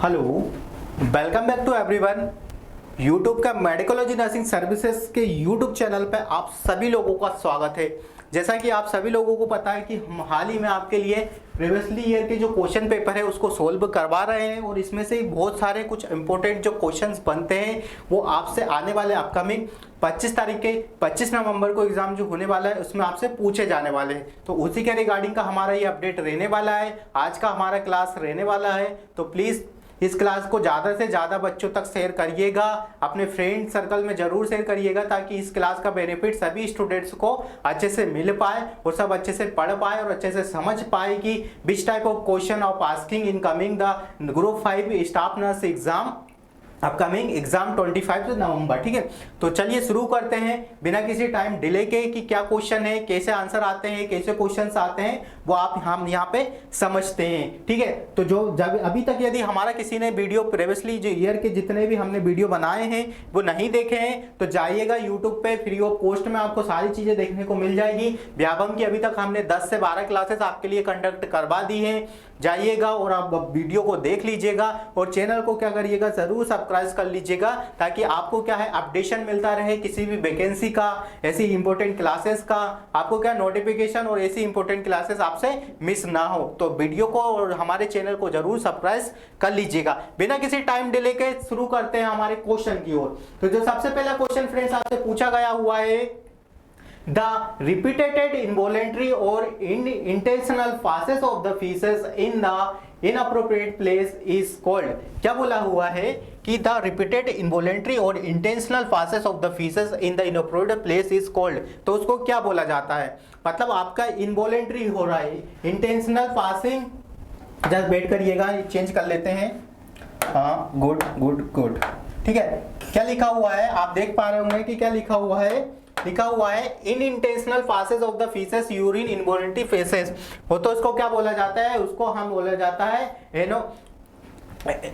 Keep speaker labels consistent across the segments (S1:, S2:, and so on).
S1: Hello, welcome back to everyone. YouTube का Medicology nursing services के YouTube channel पर आप सभी लोगों का स्वागत है। जैसा कि आप सभी लोगों को पता है कि हम हाल ही में आपके लिए प्रीवियसली ईयर के जो क्वेश्चन पेपर है उसको सोल्व करवा रहे हैं और इसमें से बहुत सारे कुछ इंपॉर्टेंट जो क्वेश्चंस बनते हैं वो आपसे आने वाले अपकमिंग 25 तारीख के 25 नवंबर को एग्जाम जो होने वाला है उसमें आपसे पूछे जाने वाले हैं। तो उसी के रिगार्डिंग का हमारा ये अपडेट रहने वाला है, आज का हमारा क्लास रहने वाला है। तो प्लीज़ इस क्लास को ज़्यादा से ज़्यादा बच्चों तक शेयर करिएगा, अपने फ्रेंड सर्कल में ज़रूर शेयर करिएगा ताकि इस क्लास का बेनिफिट सभी स्टूडेंट्स को अच्छे से मिल पाए और सब अच्छे से पढ़ पाए और अच्छे से समझ पाए कि which type of question of asking in coming the group 5 staff nurse exam upcoming exam 25 नवंबर। ठीक है, तो चलिए शुरू करते हैं बिना किसी टाइम डिले के कि क्या क्वेश्चन है, कैसे आंसर आते हैं, कैसे क्वेश्चंस आते हैं वो हम यहाँ पे समझते हैं। ठीक है, तो जो जब अभी तक यदि हमारा किसी ने वीडियो प्रीवियसली जो ईयर के जितने भी हमने वीडियो बनाए हैं वो नहीं देखे हैं तो जाइएगा यूट्यूब पे, फ्री ऑफ कॉस्ट में आपको सारी चीजें देखने को मिल जाएगी। व्यापम की अभी तक हमने 10 से 12 क्लासेस आपके लिए कंडक्ट करवा दी हैं, जाइएगा और आप वीडियो को देख लीजिएगा और चैनल को क्या करिएगा जरूर सब्सक्राइब कर लीजिएगा ताकि आपको क्या है अपडेशन मिलता रहे किसी भी वैकेंसी का, ऐसी इंपॉर्टेंट क्लासेस का, आपको क्या नोटिफिकेशन और ऐसी इंपॉर्टेंट क्लासेस आपसे मिस ना हो। तो वीडियो को और हमारे चैनल को जरूर सब्सक्राइब कर लीजिएगा। बिना किसी टाइम डिले के शुरू करते हैं हमारे क्वेश्चन की ओर। तो जो सबसे पहला क्वेश्चन फ्रेंड्स आपसे पूछा गया हुआ है, The repeated involuntary or intentional passes of the feces in the inappropriate place is called। क्या बोला हुआ है कि the repeated involuntary or intentional passes of the feces in the inappropriate place is called। तो उसको क्या बोला जाता है? मतलब आपका involuntary हो रहा है, intentional passing, जस्ट वेट करिएगा चेंज कर लेते हैं। हाँ, गुड गुड गुड, ठीक है। क्या लिखा हुआ है आप देख पा रहे होंगे कि क्या लिखा हुआ है, लिखा हुआ है in intentional passes of the faeces urine involuntary faeces हो। तो उसको क्या बोला जाता है, उसको हम बोला जाता है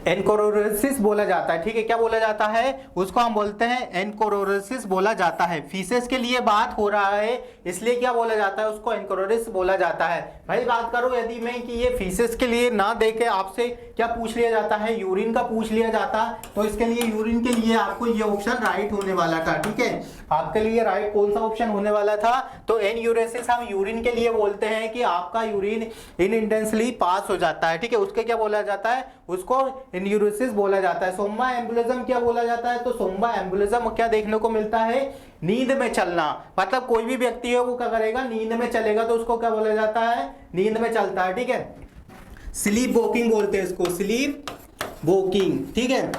S1: एनकोरोसिस बोला जाता है। ठीक है, क्या बोला जाता है उसको हम बोलते हैं एनकोरोसिस बोला जाता है। फीसेस के लिए बात हो रहा है इसलिए क्या बोला जाता है उसको एनकोरोसिस बोला जाता है। भाई बात करो यदि मैं कि ये फीसेस के लिए ना देके आपसे क्या पूछ लिया जाता है, यूरिन का पूछ लिया जाता, तो इसके लिए यूरिन के लिए आपको ये ऑप्शन राइट होने वाला था। ठीक है, आपके लिए राइट कौन सा ऑप्शन होने वाला था, तो एनयूरेसिस हम यूरिन के लिए बोलते हैं कि आपका यूरिन इनइंटेंसली पास हो जाता है। ठीक है, उसके क्या बोला जाता है, उसको एन्यूरेसिस बोला जाता है। सोम्बा एम्बुलिज्म क्या बोला जाता है, तो सोम्बा एम्बुलिज्म क्या देखने को मिलता है, नींद में चलना। मतलब कोई भी व्यक्ति है वो क्या करेगा, नींद में चलेगा तो उसको क्या बोला जाता है, नींद में चलता है। ठीक है, स्लीप वॉकिंग बोलते हैं इसको, स्लीप वॉकिंग। ठीक है,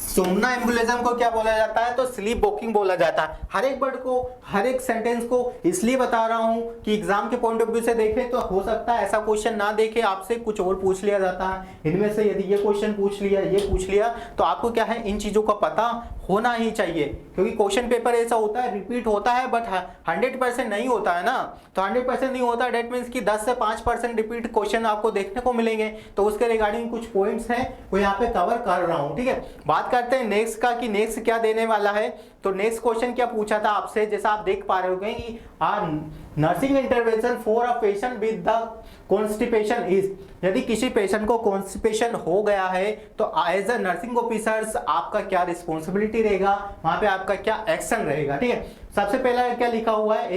S1: सोमना एम्बुलिज्म को क्या बोला जाता है, तो स्लीप वॉकिंग बोला जाता है। हर एक वर्ड को, हर एक सेंटेंस को इसलिए बता रहा हूं कि एग्जाम के पॉइंट ऑफ व्यू से देखें तो हो सकता है ऐसा क्वेश्चन ना देखे, आपसे कुछ और पूछ लिया जाता है। इनमें से यदि ये क्वेश्चन पूछ लिया, ये पूछ लिया, तो आपको क्या है इन चीजों का पता होना ही चाहिए क्योंकि क्वेश्चन पेपर ऐसा होता है, रिपीट होता है बट 100% नहीं होता है ना। तो 100% नहीं होता, डेट मीन्स कि 10 से 5% रिपीट क्वेश्चन आपको देखने को मिलेंगे। तो उसके रिगार्डिंग कुछ पॉइंट्स हैं वो यहाँ पे कवर कर रहा हूँ। ठीक है, बात करते हैं नेक्स्ट का कि नेक्स्ट क्या देने वाला है। तो नेक्स्ट क्वेश्चन क्या पूछा था आपसे, जैसा आप देख पा रहे होंगे कि nursing intervention for a patient with the constipation is. यदि किसी पेशेंट को कॉन्स्टिपेशन हो गया है तो एज अ नर्सिंग ऑफिसर्स आपका क्या रिस्पॉन्सिबिलिटी रहेगा, वहां पे आपका क्या एक्शन रहेगा। ठीक है, सबसे पहला क्या लिखा हुआ है,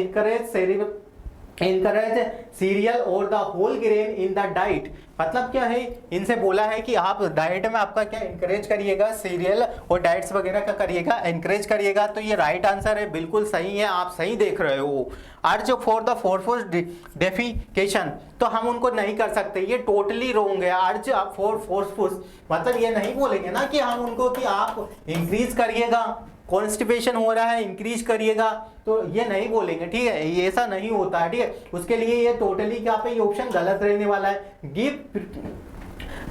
S1: एनकरेज सीरियल और the whole grain in the diet. मतलब क्या है, इनसे बोला है कि आप डाइट में आपका क्या इंकरेज करिएगा, सीरियल और डाइट्स वगैरह का करिएगा, एनकरेज करिएगा। तो ये राइट आंसर है, बिल्कुल सही है, आप सही देख रहे हो। Urge for the forceful defecation, तो हम उनको नहीं कर सकते, ये टोटली रॉन्ग है। अर्ज फॉर फोर्सफुल मतलब ये नहीं बोलेंगे ना कि हम उनको कि आप इंक्रीज करिएगा, कॉन्स्टिपेशन हो रहा है इंक्रीज करिएगा, तो ये नहीं बोलेंगे। ठीक है, ये ऐसा नहीं होता है। ठीक है, उसके लिए ये टोटली क्या पे ये ऑप्शन गलत रहने वाला है। गिव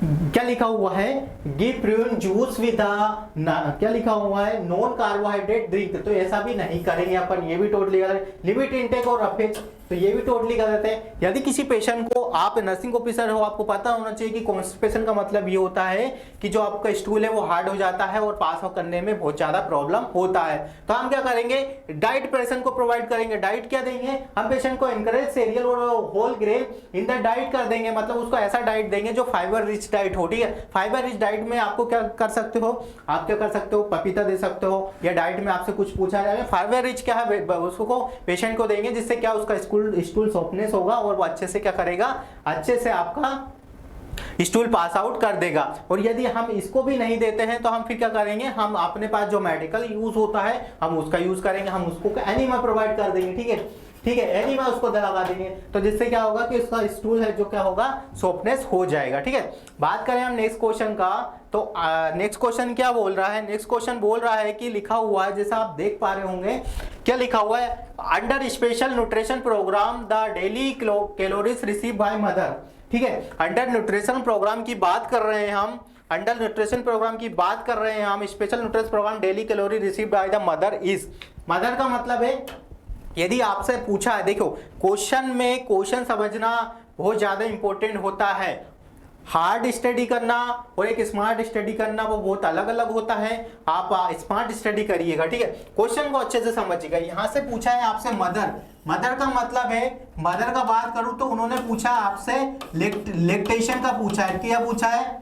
S1: क्या लिखा हुआ है, गिव प्रून जूस विद क्या लिखा हुआ है, नॉन कार्बोहाइड्रेट ड्रिंक, तो ऐसा भी नहीं करेंगे अपन, ये भी टोटली गलत। लिमिट इनटेक और रफेज, तो ये भी टोटली गलत है। यदि किसी पेशेंट को, आप नर्सिंग ऑफिसर हो, आपको पता होना चाहिए कि कॉन्स्टिपेशन का मतलब ये होता है कि जो आपका स्टूल है वो हार्ड हो जाता है और पास आउट करने में बहुत ज्यादा प्रॉब्लम होता है। तो हम क्या करेंगे, डाइट पेशेंट को प्रोवाइड करेंगे। डाइट क्या देंगे हम पेशेंट को, एनकरेज सीरियल और whole grain in the diet कर देंगे। मतलब उसको ऐसा डाइट देंगे जो फाइबर रिच रिच डाइट हो, ठीक है। फाइबर रिच डाइट में आपको क्या कर सकते हो, आप क्या कर सकते हो, पपीता दे सकते हो, या डाइट में आपसे कुछ पूछा जाए फाइबर रिच क्या है उसको पेशेंट को देंगे, जिससे क्या उसका स्टूल सॉफ्टनेस होगा और वो अच्छे से क्या करेगा, अच्छे से आपका स्टूल पास आउट कर देगा। और यदि हम इसको भी नहीं देते हैं तो हम फिर क्या करेंगे, हम अपने पास जो मेडिकल यूज होता है हम उसका यूज करेंगे, हम उसको एनीमा प्रोवाइड कर देंगे, ठीक है, ठीक है, एनीमा उसको लगा देंगे, तो जिससे क्या होगा कि उसका स्टूल है जो क्या होगा, सॉफ्टनेस हो जाएगा, ठीक है। बात करें हम नेक्स्ट क्वेश्चन का, तो नेक्स्ट क्वेश्चन क्या बोल रहा है, नेक्स्ट क्वेश्चन बोल रहा है कि लिखा हुआ है, जैसा आप देख पा रहे होंगे, क्या लिखा हुआ है, under special nutrition programme the daily calories receive by mother, ठीक है। अंडर न्यूट्रिशन प्रोग्राम की बात कर रहे हैं हम, अंडर न्यूट्रिशन प्रोग्राम की बात कर रहे हैं हम, special nutrition programme daily calorie receive by the mother is, mother का मतलब है, यदि आपसे पूछा है, देखो क्वेश्चन में क्वेश्चन समझना बहुत ज्यादा इंपॉर्टेंट होता है, हार्ड स्टडी करना और एक स्मार्ट स्टडी करना वो बहुत अलग अलग होता है, आप स्मार्ट स्टडी करिएगा, ठीक है, क्वेश्चन को अच्छे से समझिएगा। यहां से पूछा है आपसे मदर, मदर का मतलब है, मदर का बात करूं तो उन्होंने पूछा आपसे लेक्टेशन का पूछा है, क्या पूछा है,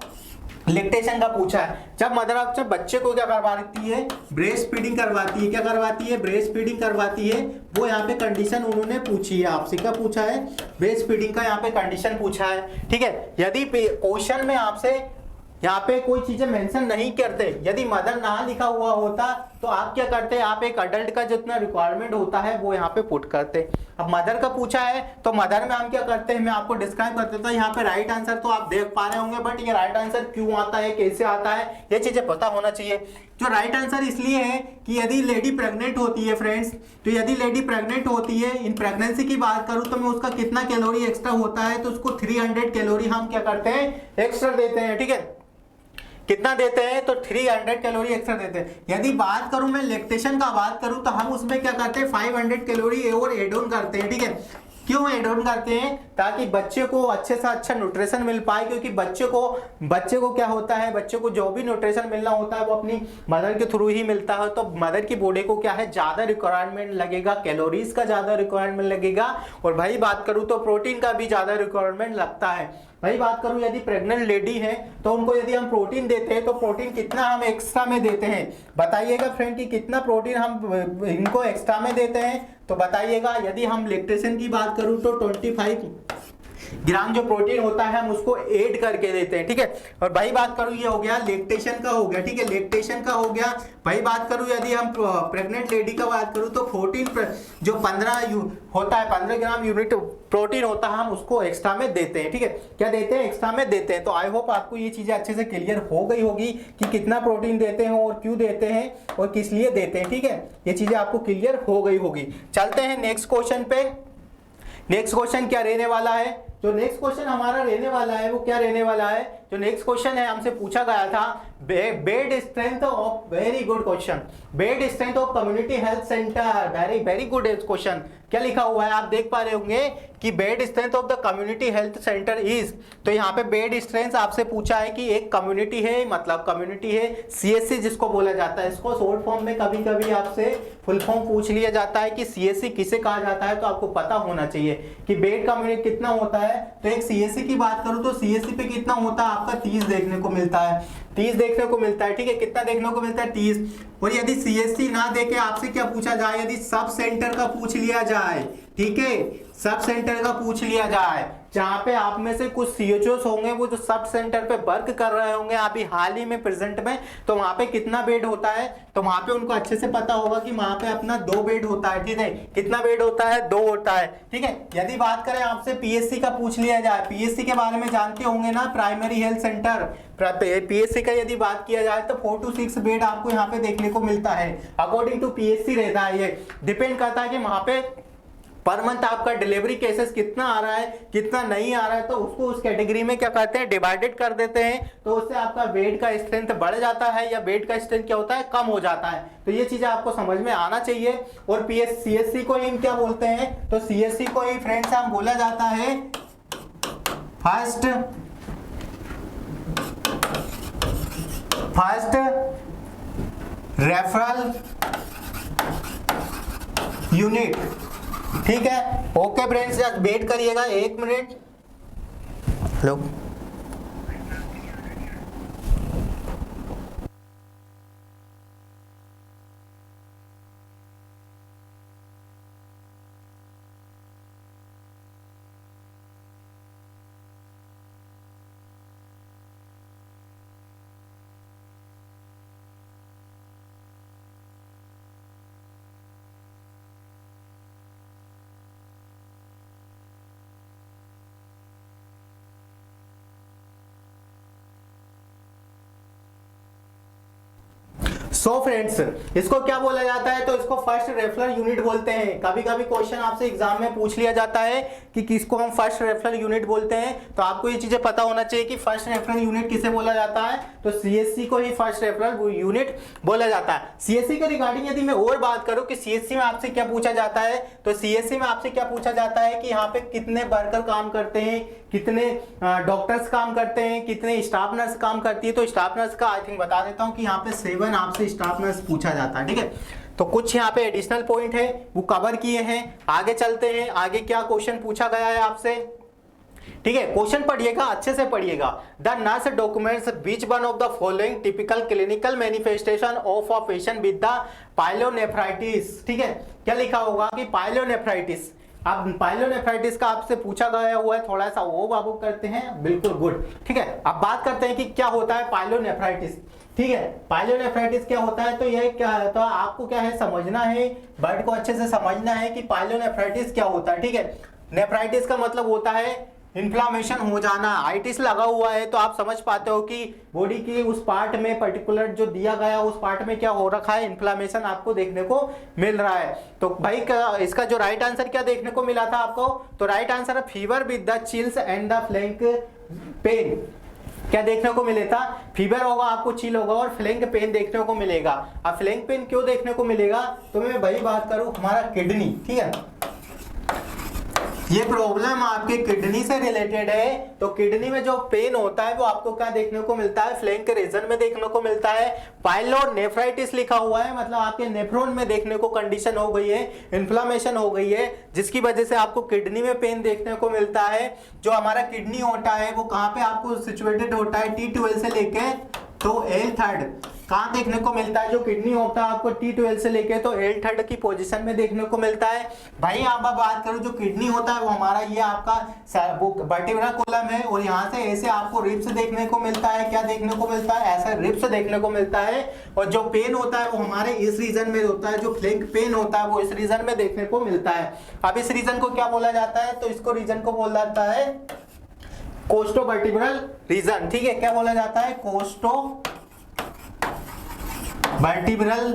S1: लेक्टेशन का पूछा है। जब मदर आपसे बच्चे को क्या करवाती है, ब्रेस्ट फीडिंग करवाती है, क्या करवाती है, ब्रेस्ट फीडिंग करवाती है, वो यहाँ पे कंडीशन उन्होंने पूछी है आपसे, क्या पूछा है, ब्रेस्ट फीडिंग का यहाँ पे कंडीशन पूछा है, ठीक है। यदि क्वेश्चन में आपसे यहाँ पे कोई चीजें मेंशन नहीं करते, यदि मदर ना लिखा हुआ होता तो आप क्या करते, आप एक अडल्ट का जितना रिक्वायरमेंट होता है वो यहाँ पे पुट करते। अब मदर का पूछा है तो मदर में हम क्या करते हैं, मैं आपको डिस्क्राइब करते तो यहाँ पे राइट आंसर तो आप देख पा रहे होंगे, बट ये राइट आंसर क्यों आता है, कैसे आता है, ये चीजें पता होना चाहिए। जो राइट आंसर इसलिए है कि यदि लेडी प्रेग्नेंट होती है फ्रेंड्स, तो यदि लेडी प्रेग्नेंट होती है, इन प्रेगनेंसी की बात करूं तो मैं उसका कितना कैलोरी एक्स्ट्रा होता है, तो उसको 300 कैलोरी हम क्या करते हैं, एक्स्ट्रा देते हैं, ठीक है, कितना देते हैं, तो 300 कैलोरी एक्स्ट्रा देते हैं। यदि बात करूं मैं लैक्टेशन का बात करूं तो हम उसमें क्या करते हैं, 500 कैलोरी और एड ऑन करते हैं, ठीक है। क्यों एड ऑन करते हैं, ताकि बच्चे को अच्छे से अच्छा न्यूट्रिशन मिल पाए, क्योंकि बच्चे को क्या होता है, बच्चे को जो भी न्यूट्रिशन मिलना होता है वो अपनी मदर के थ्रू ही मिलता है, तो मदर की बॉडी को क्या है, ज्यादा रिक्वायरमेंट लगेगा, कैलोरीज का ज्यादा रिक्वायरमेंट लगेगा, और भाई बात करूं तो प्रोटीन का भी ज्यादा रिक्वायरमेंट लगता है। भाई बात करूं यदि प्रेग्नेंट लेडी है तो उनको यदि हम प्रोटीन देते हैं तो प्रोटीन कितना हम एक्स्ट्रा में देते हैं, बताइएगा फ्रेंड कि कितना प्रोटीन हम इनको एक्स्ट्रा में देते हैं, तो बताइएगा। यदि हम लैक्टेशन की बात करूं तो 25 ग्राम जो प्रोटीन होता है हम उसको ऐड करके देते हैं, ठीक है। और भाई बात करूं, ये हो गया लैक्टेशन का हो गया, ठीक है, लैक्टेशन का हो गया। भाई बात करूं यदि हम प्रेग्नेंट लेडी का बात करूं तो 14 जो 15 होता है, 15 ग्राम यूनिट प्रोटीन होता है हम उसको एक्स्ट्रा में देते हैं, ठीक है, क्या देते हैं, एक्स्ट्रा में देते हैं। तो आई होप आपको ये चीजें अच्छे से क्लियर हो गई होगी कि कितना प्रोटीन देते हैं और क्यों देते हैं और किस लिए देते हैं, ठीक है, ये चीजें आपको क्लियर हो गई होगी। चलते हैं नेक्स्ट क्वेश्चन पे। नेक्स्ट क्वेश्चन क्या रहने वाला है, जो नेक्स्ट क्वेश्चन हमारा रहने वाला है वो क्या रहने वाला है, जो नेक्स्ट क्वेश्चन है हमसे पूछा गया था, bed strength of, very good question, bed strength of community health centre, very very good question. क्या लिखा हुआ है आप देख पा रहे होंगे कि bed strength of the community health centre is, तो यहाँ पे बेड स्ट्रेंथ आपसे पूछा है कि एक कम्युनिटी है, मतलब कम्युनिटी है, सीएससी जिसको बोला जाता है, इसको शॉर्ट फॉर्म में कभी कभी आपसे फुल फॉर्म पूछ लिया जाता है कि सीएससी किसे कहा जाता है, तो आपको पता होना चाहिए कि बेड कम्युनिटी कितना होता है। तो एक सीएससी की बात करूं तो सीएससी पे कितना होता है आपका 30 देखने को मिलता है, 30 देखने को मिलता है, ठीक है, कितना देखने को मिलता है 30। और यदि सीएससी ना देके आपसे क्या पूछा जाए, यदि सब सेंटर का पूछ लिया जाए, ठीक है, सब सेंटर का पूछ लिया जाए, जहां पे आप में से कुछ सीएचओस होंगे वो जो सब सेंटर पे वर्क कर रहे होंगे अभी हाल ही में प्रेजेंट में, तो वहां पे कितना बेड होता है, तो वहां पे उनको अच्छे से पता होगा कि वहां पे अपना 2 बेड होता है, ठीक है, कितना बेड होता है, 2 होता है, ठीक है। यदि बात करें आपसे पीएससी का पूछ लिया जाए, पीएससी के बारे में जानते होंगे ना, प्राइमरी हेल्थ सेंटर, पीएससी का यदि बात किया जाए तो 4 to 6 बेड आपको यहाँ पे देखने को मिलता है, अकॉर्डिंग टू पीएससी रहता है, ये डिपेंड करता है कि वहां पे पर मंथ आपका डिलीवरी केसेस कितना आ रहा है कितना नहीं आ रहा है, तो उसको उस कैटेगरी में क्या करते हैं, डिवाइडेड कर देते हैं, तो उससे आपका बेड का स्ट्रेंथ बढ़ जाता है या बेड का स्ट्रेंथ क्या होता है, कम हो जाता है। तो ये चीजें आपको समझ में आना चाहिए। और सीएससी को ही क्या बोलते हैं, तो सीएससी को ही फ्रेंड्स हम बोला जाता है फर्स्ट रेफरल यूनिट, ठीक है। ओके फ्रेंड्स, वेट करिएगा 1 मिनट। हेलो, सो फ्रेंड्स, इसको क्या बोला जाता है? तो इसको फर्स्ट रेफरल यूनिट बोलते हैं। कभी कभी क्वेश्चन आपसे एग्जाम में पूछ लिया जाता है कि किसको हम फर्स्ट रेफरल यूनिट बोलते हैं, तो आपको ये चीजें पता होना चाहिए कि फर्स्ट रेफरल यूनिट किसे बोला जाता है। तो सीएससी को ही फर्स्ट रेफरल यूनिट बोला जाता है। सीएससी के रिगार्डिंग यदि मैं और बात करूं कि सीएससी में आपसे क्या पूछा जाता है, तो सीएससी में आपसे क्या पूछा जाता है कि यहाँ पे कितने वर्कर काम करते हैं, कितने डॉक्टर्स काम करते हैं, कितने स्टाफ नर्स काम करती है। तो स्टाफ नर्स का आई थिंक बता देता हूं कि यहाँ पे 7 आपसे स्टाफ नर्स पूछा जाता है। ठीक है, तो कुछ यहाँ पे एडिशनल पॉइंट है वो कवर किए हैं। आगे चलते हैं, आगे क्या क्वेश्चन पूछा गया है आपसे। ठीक है, क्वेश्चन पढ़िएगा, अच्छे से पढ़िएगा। The nurse documents which one of the following typical clinical manifestation of a patient with the pyelonephritis. ठीक है, क्या लिखा होगा कि पाइलोनेफ्राइटिस। अब पाइलोनेफ्राइटिस का आपसे पूछा गया हुआ है, थोड़ा सा वो बाबू करते हैं, बिल्कुल गुड। ठीक है, अब बात करते हैं कि क्या होता है पाइलोनेफ्राइटिस। ठीक है, पाइलोनेफ्राइटिस क्या होता है, तो ये क्या है, तो आपको क्या है समझना है, वर्ड को अच्छे से समझना है कि पाइलोनेफ्राइटिस क्या होता है। ठीक है, नेफ्राइटिस का मतलब होता है इन्फ्लामेशन हो जाना। आइटिस लगा हुआ है तो आप समझ पाते हो कि बॉडी की उस पार्ट में पर्टिकुलर जो दिया गया उस पार्ट में क्या हो रखा है, इन्फ्लामेशन आपको देखने को मिल रहा है। तो भाई इसका जो राइट आंसर क्या देखने को मिला था आपको, तो राइट आंसर है fever with the chills and the flank pain. क्या देखने को मिले था? फीवर होगा, आपको चिल होगा और फ्लैंक पेन देखने को मिलेगा। अब फ्लैंक पेन क्यों देखने को मिलेगा, तो मैं वही बात करूं, हमारा किडनी, ठीक है, ये प्रॉब्लम आपके किडनी से रिलेटेड है। तो किडनी में जो पेन होता है वो आपको क्या देखने को मिलता है, फ्लैंक रीजन में देखने को मिलता है। पाइलोनेफ्राइटिस लिखा हुआ है, मतलब आपके नेफ्रॉन में देखने को कंडीशन हो गई है, इन्फ्लामेशन हो गई है, जिसकी वजह से आपको किडनी में पेन देखने को मिलता है। जो हमारा किडनी होता है वो कहाँ पे आपको सिचुएटेड होता है, T12 से लेके तो L3 कहाँ देखने को मिलता है। जो किडनी होता है आपको T12 से लेके तो L3 की पोजीशन में देखने को मिलता है। भाई आप बात करो, जो किडनी होता है वो हमारा ये आपका वो वर्टिब्रल कॉलम है और यहाँ से ऐसे आपको रिब्स देखने को मिलता है। क्या देखने को मिलता है, ऐसा रिब्स देखने को मिलता है। और जो पेन होता है वो हमारे इस रीजन में होता है, जो फ्लैंक पेन होता है वो इस रीजन में देखने को मिलता है। अब इस रीजन को क्या बोला जाता है, तो इसको रीजन को बोला जाता है कोस्टोवर्टिब्रल रीजन। ठीक है, क्या बोला जाता है, कोस्टो वर्टिब्रल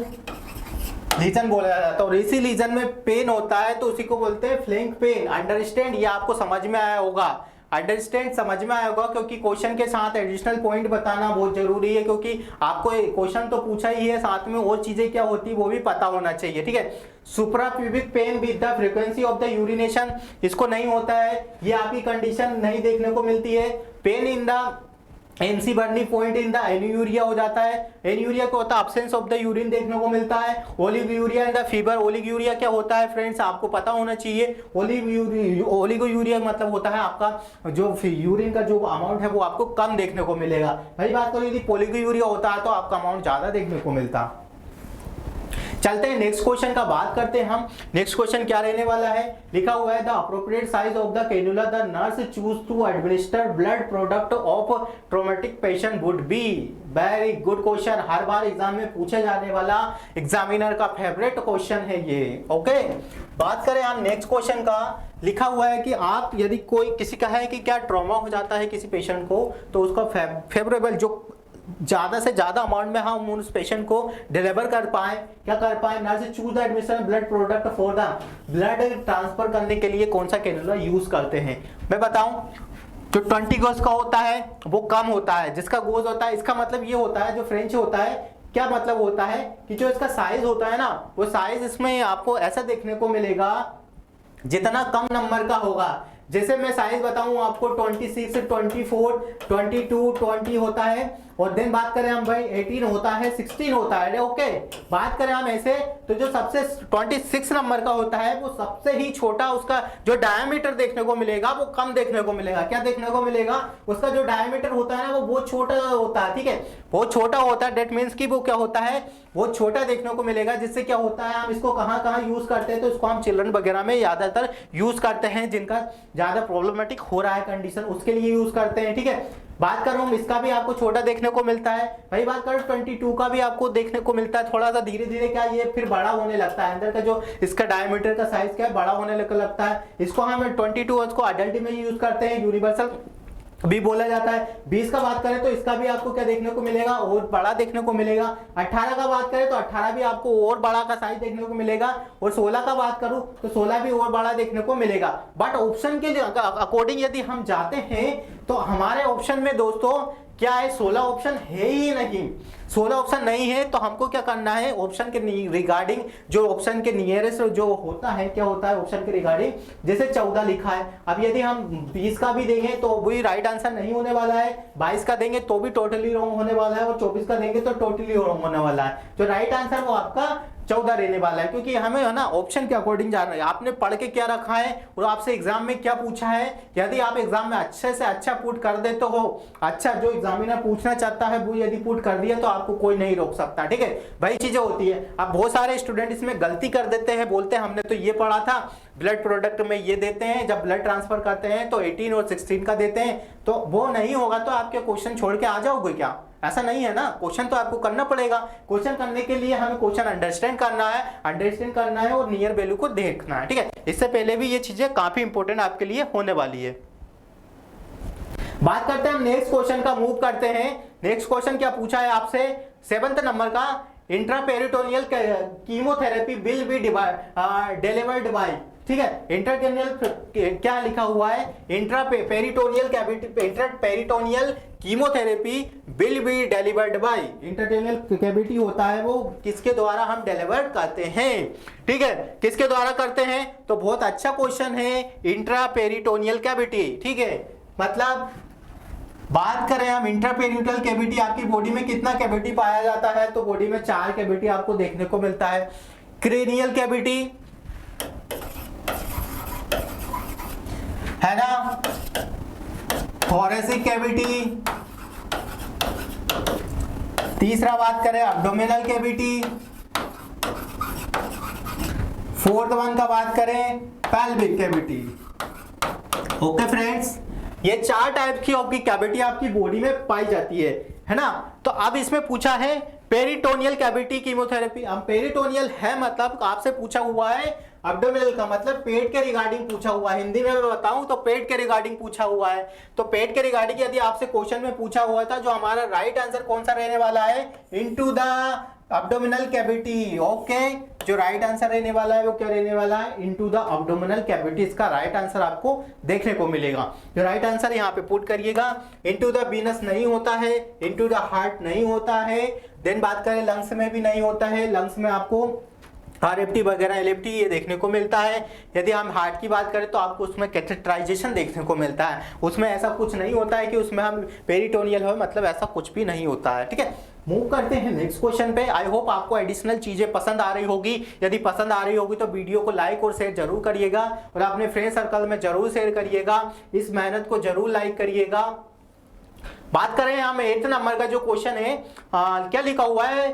S1: रीजन बोला जाता है। और इसी रीजन में पेन होता है तो उसी को बोलते हैं फ्लैंक पेन। अंडरस्टैंड, ये आपको समझ में आया होगा, अंडरस्टैंड समझ में आया होगा, क्योंकि क्वेश्चन के साथ एडिशनल पॉइंट बताना बहुत जरूरी है, क्योंकि आपको क्वेश्चन तो पूछा ही है, साथ में और चीजें क्या होती है वो भी पता होना चाहिए। ठीक है, suprapubic pain with the frequency of the urination, इसको नहीं होता है, ये आपकी कंडीशन नहीं देखने को मिलती है। Pain in the NC burning point in the anuria हो जाता है। एन्यूरिया क्या होता है, अब्सेंस ऑफ द यूरिन देखने को मिलता है। Oliguria in the fever, oliguria क्या होता है फ्रेंड्स, आपको पता होना चाहिए। ओलिगोयूरिया मतलब होता है आपका जो यूरिन का जो अमाउंट है वो आपको कम देखने को मिलेगा। भाई बात करो यदि पोलिगोयूरिया होता है तो आपका अमाउंट ज्यादा देखने को मिलता। चलते हैं नेक्स्ट क्वेश्चन का बात करते हैं हम। नेक्स्ट क्वेश्चन क्या रहने वाला है, लिखा हुआ है the appropriate size of the cannula the nurse choose to administer blood product of traumatic patient would be. Very good question, हर बार एग्जाम में पूछे जाने वाला एग्जामिनर का फेवरेट क्वेश्चन है ये। ओके, बात करें हम नेक्स्ट क्वेश्चन का। लिखा हुआ है कि आप यदि कोई किसी का है कि क्या ट्रॉमा हो जाता है किसी पेशेंट को, तो उसका फेवरेबल जो ज्यादा से ज्यादा अमाउंट में हम उस पेशेंट को डिलीवर कर पाए, क्या कर पाए, nurse choose the admission blood product for the blood transfer करने के लिए कौन सा कैनुला यूज करते हैं। मैं बताऊं, जो 20 गोज का होता है वो कम होता है, जिसका गोज होता है, इसका मतलब ये होता है, जो फ्रेंच होता है, क्या मतलब होता है कि जो इसका साइज होता है ना, वो साइज इसमें आपको ऐसा देखने को मिलेगा जितना कम नंबर का होगा। जैसे मैं साइज बताऊं आपको 26, 24, 22, 20 होता है, और देन बात करें हम भाई 18 होता है, 16 होता है। ओके, बात करें हम ऐसे तो जो सबसे 26 नंबर का होता है वो सबसे ही छोटा, उसका जो डायमीटर देखने को मिलेगा वो कम देखने को मिलेगा। क्या देखने को मिलेगा, उसका जो डायमीटर होता है ना वो बहुत छोटा होता है। ठीक है, बहुत छोटा होता है, डेट मीन्स की वो क्या होता है, वो छोटा देखने को मिलेगा। जिससे क्या होता है, हम इसको कहाँ कहाँ यूज करते हैं, तो इसको हम चिल्ड्रन वगैरह में ज्यादातर यूज करते हैं, जिनका ज्यादा प्रॉब्लमेटिक हो रहा है कंडीशन, उसके लिए यूज करते हैं। ठीक है, बात करूं इसका भी आपको छोटा देखने को मिलता है। भाई बात करूं 22 का भी आपको देखने को मिलता है, थोड़ा सा धीरे धीरे क्या ये फिर बड़ा होने लगता है, अंदर का जो इसका डायमीटर का साइज क्या है बड़ा होने लगता है। इसको हम 22 को अडल्ट में यूज करते हैं, यूनिवर्सल भी बोला जाता है। 20 का बात करें तो इसका भी आपको क्या देखने को मिलेगा, और बड़ा देखने को मिलेगा। 18 का बात करें तो 18 भी आपको और बड़ा का साइज देखने को मिलेगा, और 16 का बात करूं तो 16 भी और बड़ा देखने को मिलेगा। बट ऑप्शन के अकॉर्डिंग यदि हम जाते हैं तो हमारे ऑप्शन में दोस्तों क्या है, 16 ऑप्शन है ही नहीं। 16 ऑप्शन नहीं है तो हमको क्या करना है, ऑप्शन के रिगार्डिंग जो ऑप्शन के नियरेस्ट जो होता है, क्या होता है ऑप्शन के रिगार्डिंग, जैसे 14 लिखा है। अब यदि हम 20 का भी देंगे तो वही राइट आंसर नहीं होने वाला है, 22 का देंगे तो भी टोटली रॉन्ग होने वाला है, और 24 का देंगे तो टोटली रॉन्ग होने वाला है। जो राइट आंसर वो आपका 14 रहने वाला है, क्योंकि हमें है ना ऑप्शन के अकॉर्डिंग जाना है, आपने पढ़ के क्या रखा है और आपसे एग्जाम में क्या पूछा है। यदि आप एग्जाम में अच्छे से अच्छा पुट कर देते हो, अच्छा जो एग्जामिनर पूछना चाहता है वो यदि पुट कर दिया तो आपको कोई नहीं रोक सकता, ठीक है। वही चीजें होती है। अब बहुत सारे स्टूडेंट इसमें गलती कर देते हैं, बोलते हैं हमने तो ये पढ़ा था, ब्लड प्रोडक्ट में ये देते हैं, जब ब्लड ट्रांसफर करते हैं तो 18 और 16 का देते हैं, तो वो नहीं होगा तो आपके क्वेश्चन छोड़ के आ जाओगे क्या, ऐसा नहीं है ना। क्वेश्चन तो आपको करना पड़ेगा। क्वेश्चन करने के लिए हमें क्वेश्चन अंडरस्टैंड करना है और नियर वैल्यू को देखना है, ठीक है। इससे पहले भी ये चीजें काफी इंपॉर्टेंट आपके लिए होने वाली है। बात करते हैं हम नेक्स्ट क्वेश्चन का, मूव करते हैं। नेक्स्ट क्वेश्चन क्या पूछा है आपसे, 7th नंबर का, intraperitoneal chemotherapy will be delivered by, ठीक है। इंट्रापेरिटोनियल क्या लिखा हुआ है, intraperitoneal chemotherapy will be delivered by, intraperitoneal cavity होता है वो किसके द्वारा हम डिलीवर करते हैं, ठीक है, किसके द्वारा करते हैं। तो बहुत अच्छा क्वेश्चन है, इंट्रापेरिटोनियल कैविटी, ठीक है। मतलब बात करें हम इंट्रापेरिटोनियल कैविटी, आपकी बॉडी में कितना कैविटी पाया जाता है, तो बॉडी में 4 कैविटी आपको देखने को मिलता है। क्रेनियल कैविटी है ना, थोरेसिक कैविटी, तीसरा बात करें अब्डोमिनल कैविटी, फोर्थ वन का बात करें पेल्विक कैविटी। ओके फ्रेंड्स, ये 4 टाइप की आपकी कैविटी आपकी बॉडी में पाई जाती है ना। तो अब इसमें पूछा है पेरिटोनियल कैविटी कीमोथेरेपी। अब पेरिटोनियल है मतलब आपसे पूछा हुआ है, अब्डोमिनल का मतलब पेट के रिगार्डिंग पूछा हुआ है। हिंदी में मैं बताऊं तो पेट के रिगार्डिंग पूछा हुआ है। तो पेट के रिगार्डिंग यदि आपसे क्वेश्चन में पूछा हुआ था, जो हमारा राइट आंसर कौन सा रहने वाला है, into the abdominal cavity. Okay, जो राइट आंसर रहने वाला है वो क्या रहने वाला है, इनटू द अब्डोमिनल कैविटी। इसका राइट आंसर आपको देखने को मिलेगा। जो राइट आंसर यहाँ पे पुट करिएगा, इनटू द वीनस नहीं होता है, इनटू द हार्ट नहीं होता है। देन बात करें लंग्स में भी नहीं होता है, लंग्स में आपको आरएफटी वगैरह एलएफटी ये देखने को मिलता है। यदि हम हार्ट की बात करें तो आपको उसमें कैथेटराइजेशन देखने को मिलता है, उसमें ऐसा कुछ नहीं होता है कि उसमें हम पेरिटोनियल हो, मतलब ऐसा कुछ भी नहीं होता है, ठीक है। मूव करते हैं नेक्स्ट क्वेश्चन पे। आई होप आपको एडिशनल चीजें पसंद आ रही होगी। यदि पसंद आ रही होगी तो वीडियो को लाइक और शेयर जरूर करिएगा, और अपने फ्रेंड सर्कल में जरूर शेयर करिएगा। इस मेहनत को जरूर लाइक करिएगा। बात करें हम 8th नंबर का जो क्वेश्चन है, क्या लिखा हुआ है,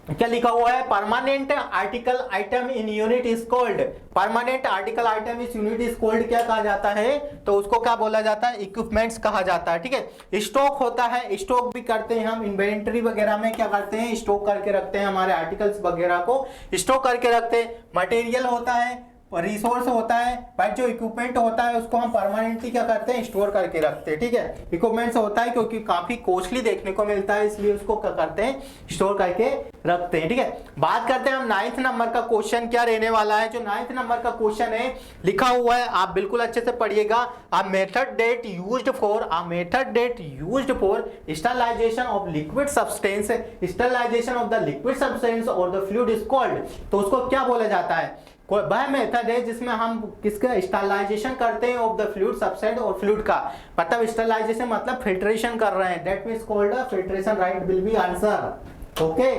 S1: क्या लिखा हुआ है, permanent article item in unit is called, permanent article item इस यूनिट इज कॉल्ड क्या कहा जाता है, तो उसको क्या बोला जाता है, इक्विपमेंट्स कहा जाता है, ठीक है। स्टॉक होता है, स्टॉक भी करते हैं हम, इन्वेंटरी वगैरह में क्या करते हैं, स्टॉक करके रखते हैं, हमारे आर्टिकल्स वगैरह को स्टॉक करके रखते हैं। मटेरियल होता है, रिसोर्स होता है, बट जो इक्विपमेंट होता है उसको हम परमानेंटली क्या करते हैं, स्टोर करके रखते हैं, ठीक है। इक्विपमेंट्स होता है क्योंकि काफी कॉस्टली देखने को मिलता है, इसलिए उसको क्या करते हैं, स्टोर करके रखते हैं, ठीक है। बात करते हैं हम 9th नंबर का क्वेश्चन क्या रहने वाला है। जो 9th नंबर का क्वेश्चन है लिखा हुआ है, आप बिल्कुल अच्छे से पढ़िएगा। A method that used for sterilisation of liquid substance, sterilisation of the liquid substance और द फ्लूइड इज कॉल्ड, तो उसको क्या बोला जाता है, वह मेथड है जिसमें हम किसका स्टरलाइजेशन करते हैं ऑफ द फ्लूइड सब्सटेंस और फ्लूइड का, मतलब स्टरलाइजेशन मतलब फिल्ट्रेशन कर रहे हैं, that means called filtration, right will be answer. Okay,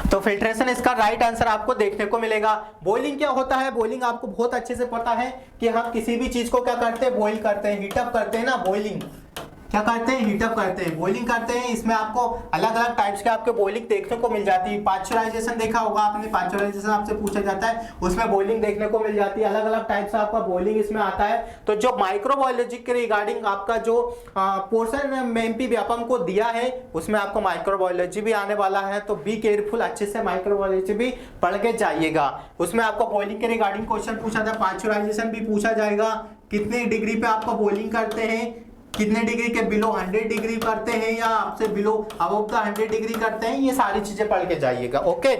S1: तो फिल्ट्रेशन इसका राइट आंसर आपको देखने को मिलेगा। बॉइलिंग क्या होता है, बॉइलिंग आपको बहुत अच्छे से पता है कि हम किसी भी चीज को क्या करते हैं, बॉइल करते हैं, हीटअप करते हैं ना, बॉइलिंग, क्या करते हैं, हीटअप करते हैं, बॉइलिंग करते हैं। इसमें आपको अलग अलग टाइप्स के आपके बॉइलिंग देखने को मिल जाती है। पास्चराइजेशन देखा होगा आपने, पास्चराइजेशन आपसे पूछा जाता है, उसमें बॉइलिंग देखने को मिल जाती है। अलग अलग टाइप से आपका बॉइलिंग इसमें आता है। तो जो माइक्रोबायोलॉजी के रिगार्डिंग आपका जो पोर्शन में एमपी व्यापम को दिया है उसमें आपको माइक्रोबायोलॉजी भी आने वाला है। तो बी केयरफुल, अच्छे से माइक्रोबायोलॉजी भी पढ़ के जाइएगा। उसमें आपको बॉइलिंग के रिगार्डिंग क्वेश्चन पूछा था, पास्चराइजेशन भी पूछा जाएगा, कितने डिग्री पे आपको बॉइलिंग करते हैं, कितने डिग्री के बिलो 100 डिग्री करते हैं या आपसे बिलो अबव द 100 डिग्री करते हैं, ये सारी चीजें पढ़ के जाइएगा। ओके,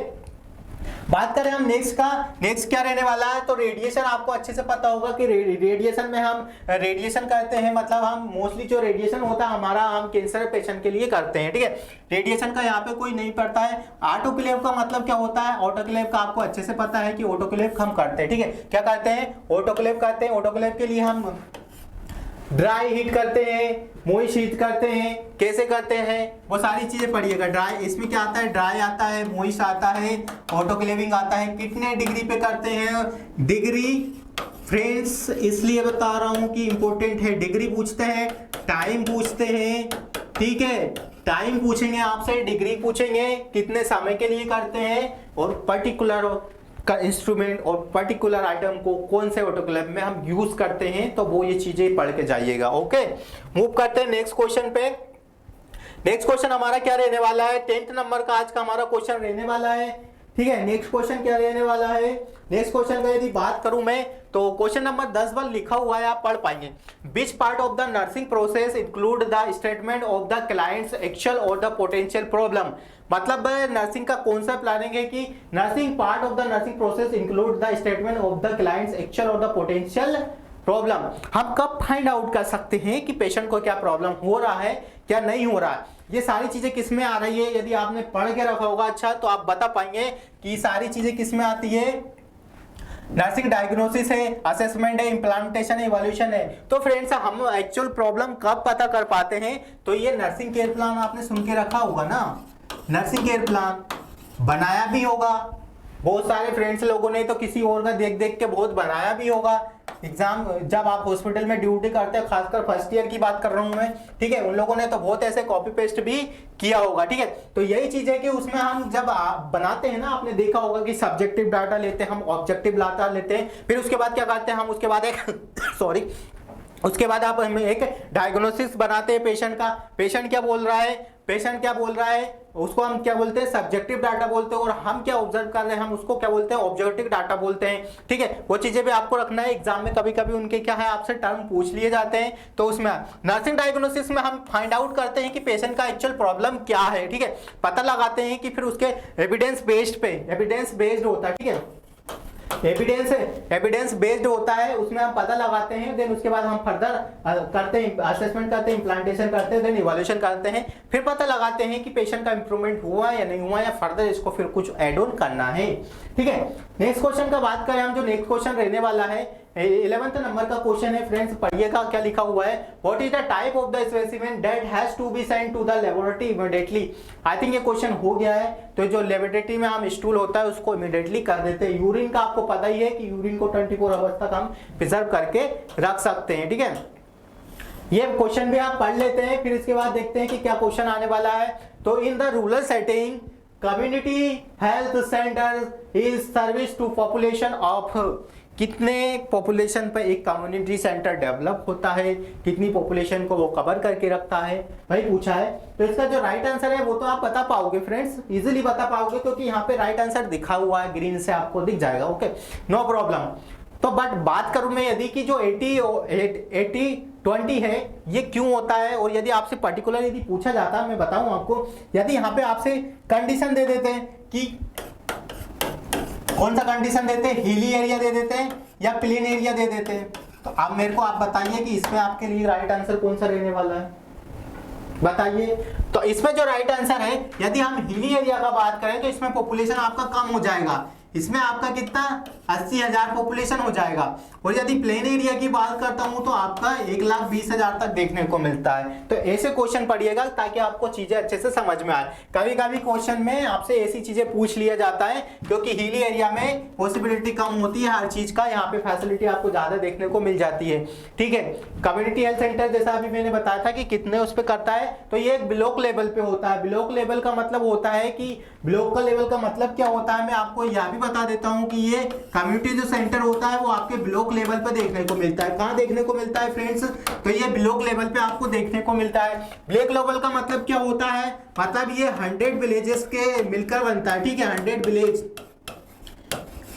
S1: बात करें हम नेक्स्ट का, नेक्स्ट क्या रहने वाला है। तो रेडिएशन आपको अच्छे से पता होगा कि रेडिएशन में हम रेडिएशन करते हैं, मतलब हम मोस्टली जो रेडिएशन होता है हमारा हम कैंसर पेशेंट के लिए करते हैं। ठीक है, रेडिएशन का यहाँ पे कोई नहीं पड़ता है। ऑटोक्लेव का मतलब क्या होता है, ऑटोक्लेव का आपको अच्छे से पता है कि ऑटोक्लेव हम करते हैं। ठीक है, क्या करते हैं, ऑटोक्लेव करते हैं। ऑटोक्लेव के लिए हम ड्राई हीट करते हैं, मॉइस्ट हीट करते हैं। कैसे करते हैं वो सारी चीजें पढ़िएगा। ड्राई, इसमें क्या आता है, ड्राई आता है, मॉइस्ट आता है, ऑटोक्लेविंग आता है। कितने डिग्री पे करते हैं, डिग्री फ्रेंड्स इसलिए बता रहा हूं कि इंपॉर्टेंट है। डिग्री पूछते हैं, टाइम पूछते हैं, ठीक है, टाइम पूछेंगे आपसे, डिग्री पूछेंगे, कितने समय के लिए करते हैं, और पर्टिकुलर का इंस्ट्रूमेंट और पर्टिकुलर आइटम को कौन से ऑटोक्लेव में हम यूज करते हैं। तो वो ये चीजें पढ़ के जाइएगा। ओके, मूव करते हैं नेक्स्ट क्वेश्चन पे। नेक्स्ट क्वेश्चन हमारा क्या रहने वाला है, 10th नंबर का आज का हमारा क्वेश्चन रहने वाला है। ठीक है, नेक्स्ट क्वेश्चन क्या रहने वाला है, नेक्स्ट क्वेश्चन का यदि बात करूं मैं तो क्वेश्चन नंबर 10 पर लिखा हुआ है, आप पढ़ पाएंगे। Which part of the nursing process include the statement of the clients actual और द पोटेंशियल प्रॉब्लम। मतलब नर्सिंग का कौन सा प्लानिंग है कि nursing part of the nursing process include the statement of the clients actual और the potential problem. हम कब फाइंड आउट कर सकते हैं कि पेशेंट को क्या प्रॉब्लम हो रहा है क्या नहीं हो रहा है। ये सारी चीजें किस में आ रही है, यदि आपने पढ़ के रखा होगा अच्छा तो आप बता पाएंगे कि सारी चीजें किस में आती है। नर्सिंग डायग्नोसिस है, असेसमेंट है, इम्प्लांटेशन है, इवोल्यूशन है। तो फ्रेंड्स हम एक्चुअल प्रॉब्लम कब पता कर पाते हैं, तो ये नर्सिंग केयर प्लान आपने सुन के रखा होगा ना, नर्सिंग केयर प्लान बनाया भी होगा बहुत सारे फ्रेंड्स लोगों ने, तो किसी और का देख देख के बहुत बनाया भी होगा। एग्जाम जब आप हॉस्पिटल में ड्यूटी करते हैं, खासकर फर्स्ट ईयर की बात कर रहा हूं मैं, ठीक है, उन लोगों ने तो बहुत ऐसे कॉपी पेस्ट भी किया होगा। ठीक है, तो यही चीज है कि उसमें हम जब बनाते हैं ना, आपने देखा होगा कि सब्जेक्टिव डाटा लेते हैं, हम ऑब्जेक्टिव डाटा लेते हैं, फिर उसके बाद क्या करते हैं हम, उसके बाद एक सॉरी उसके बाद आप हमें एक डायग्नोसिस बनाते हैं पेशेंट का। पेशेंट क्या बोल रहा है, पेशेंट क्या बोल रहा है, उसको हम क्या बोलते हैं, सब्जेक्टिव डाटा बोलते हैं, और हम क्या ऑब्जर्व कर रहे हैं हम उसको क्या बोलते हैं, ऑब्जेक्टिव डाटा बोलते हैं। ठीक है, वो चीजें भी आपको रखना है। एग्जाम में कभी कभी उनके क्या है आपसे टर्म पूछ लिए जाते हैं, तो उसमें नर्सिंग डायग्नोसिस में हम फाइंड आउट करते हैं कि पेशेंट का एक्चुअल प्रॉब्लम क्या है। ठीक है, पता लगाते हैं कि फिर उसके एविडेंस बेस्ड पे, एविडेंस बेस्ड होता है, ठीक है, एविडेंस बेस्ड होता है, उसमें हम पता लगाते हैं, देन उसके बाद हम फर्दर करते हैं, असेसमेंट करते हैं, इम्प्लांटेशन करते हैं, देन इवोल्यूशन करते हैं, फिर पता लगाते हैं कि पेशेंट का इंप्रूवमेंट हुआ या नहीं हुआ, या फर्दर इसको फिर कुछ ऐड ऑन करना है। ठीक है, नेक्स्ट क्वेश्चन का बात करें हम, जो नेक्स्ट क्वेश्चन रहने वाला है 11th नंबर का क्वेश्चन है फ्रेंड्स, पढ़िएगा क्या लिखा हुआ है। What is the type of the specimen that has to be sent to the laboratory immediately. I think ये क्वेश्चन हो गया है। तो जो लेबोरेटरी में हम स्टूल होता है उसको इमीडिएटली कर देते हैं। यूरिन का आपको पता ही है कि यूरिन को 24 आवर्स तक हम प्रिजर्व करके रख सकते हैं। ठीक है, ये क्वेश्चन भी आप पढ़ लेते हैं, फिर इसके बाद देखते हैं कि क्या क्वेश्चन आने वाला है। तो in the rural setting community health centre is service to population of, कितने पॉपुलेशन पर एक कम्युनिटी सेंटर डेवलप होता है, कितनी पॉपुलेशन को वो कवर करके रखता है, भाई पूछा है। तो इसका जो राइट आंसर है वो तो आप बता पाओगे फ्रेंड्स, इजीली बता पाओगे, क्योंकि यहाँ पे राइट आंसर दिखा हुआ है, ग्रीन से आपको दिख जाएगा। Okay, no problem. तो बट बात करूं मैं यदि कि जो 80-20 है ये क्यों होता है, और यदि आपसे पर्टिकुलर यदि पूछा जाता, मैं बताऊं आपको, यदि यहाँ पे आपसे कंडीशन दे देते हैं कि कौन सा कंडीशन देते हैं, हिली एरिया दे देते हैं या प्लेन एरिया दे देते हैं, तो अब मेरे को आप बताइए कि इसमें आपके लिए राइट आंसर कौन सा रहने वाला है, बताइए। तो इसमें जो राइट आंसर है, यदि हम हिली एरिया का बात करें तो इसमें पॉपुलेशन आपका कम हो जाएगा। इसमें आपका कितना 80,000 पॉपुलेशन हो जाएगा। और यदि प्लेन एरिया की बात करता हूं तो आपका 1,20,000 तक देखने को मिलता है। तो ऐसे क्वेश्चन पढ़िएगा ताकि आपको चीजें अच्छे से समझ में आए। कभी कभी क्वेश्चन में आपसे ऐसी चीजें पूछ लिया जाता है क्योंकि हिली एरिया में पॉसिबिलिटी कम होती है हर चीज का, यहाँ पे फैसिलिटी आपको ज्यादा देखने को मिल जाती है। ठीक है, कम्युनिटी हेल्थ सेंटर जैसा अभी मैंने बताया था कि कितने उस पर करता है, तो ये एक ब्लॉक लेवल पे होता है। ब्लॉक लेवल का मतलब होता है कि ब्लॉक का लेवल का मतलब क्या होता है, मैं आपको यह भी बता देता हूं कि ये कम्युनिटी जो सेंटर होता है वो आपके ब्लॉक लेवल पे देखने को मिलता है। कहां देखने को मिलता है फ्रेंड्स, तो ये ब्लॉक लेवल पे आपको देखने को मिलता है। ब्लॉक लेवल का मतलब क्या होता है, मतलब ये 100 विलेजेस के मिलकर बनता है। ठीक है, 100 विलेज,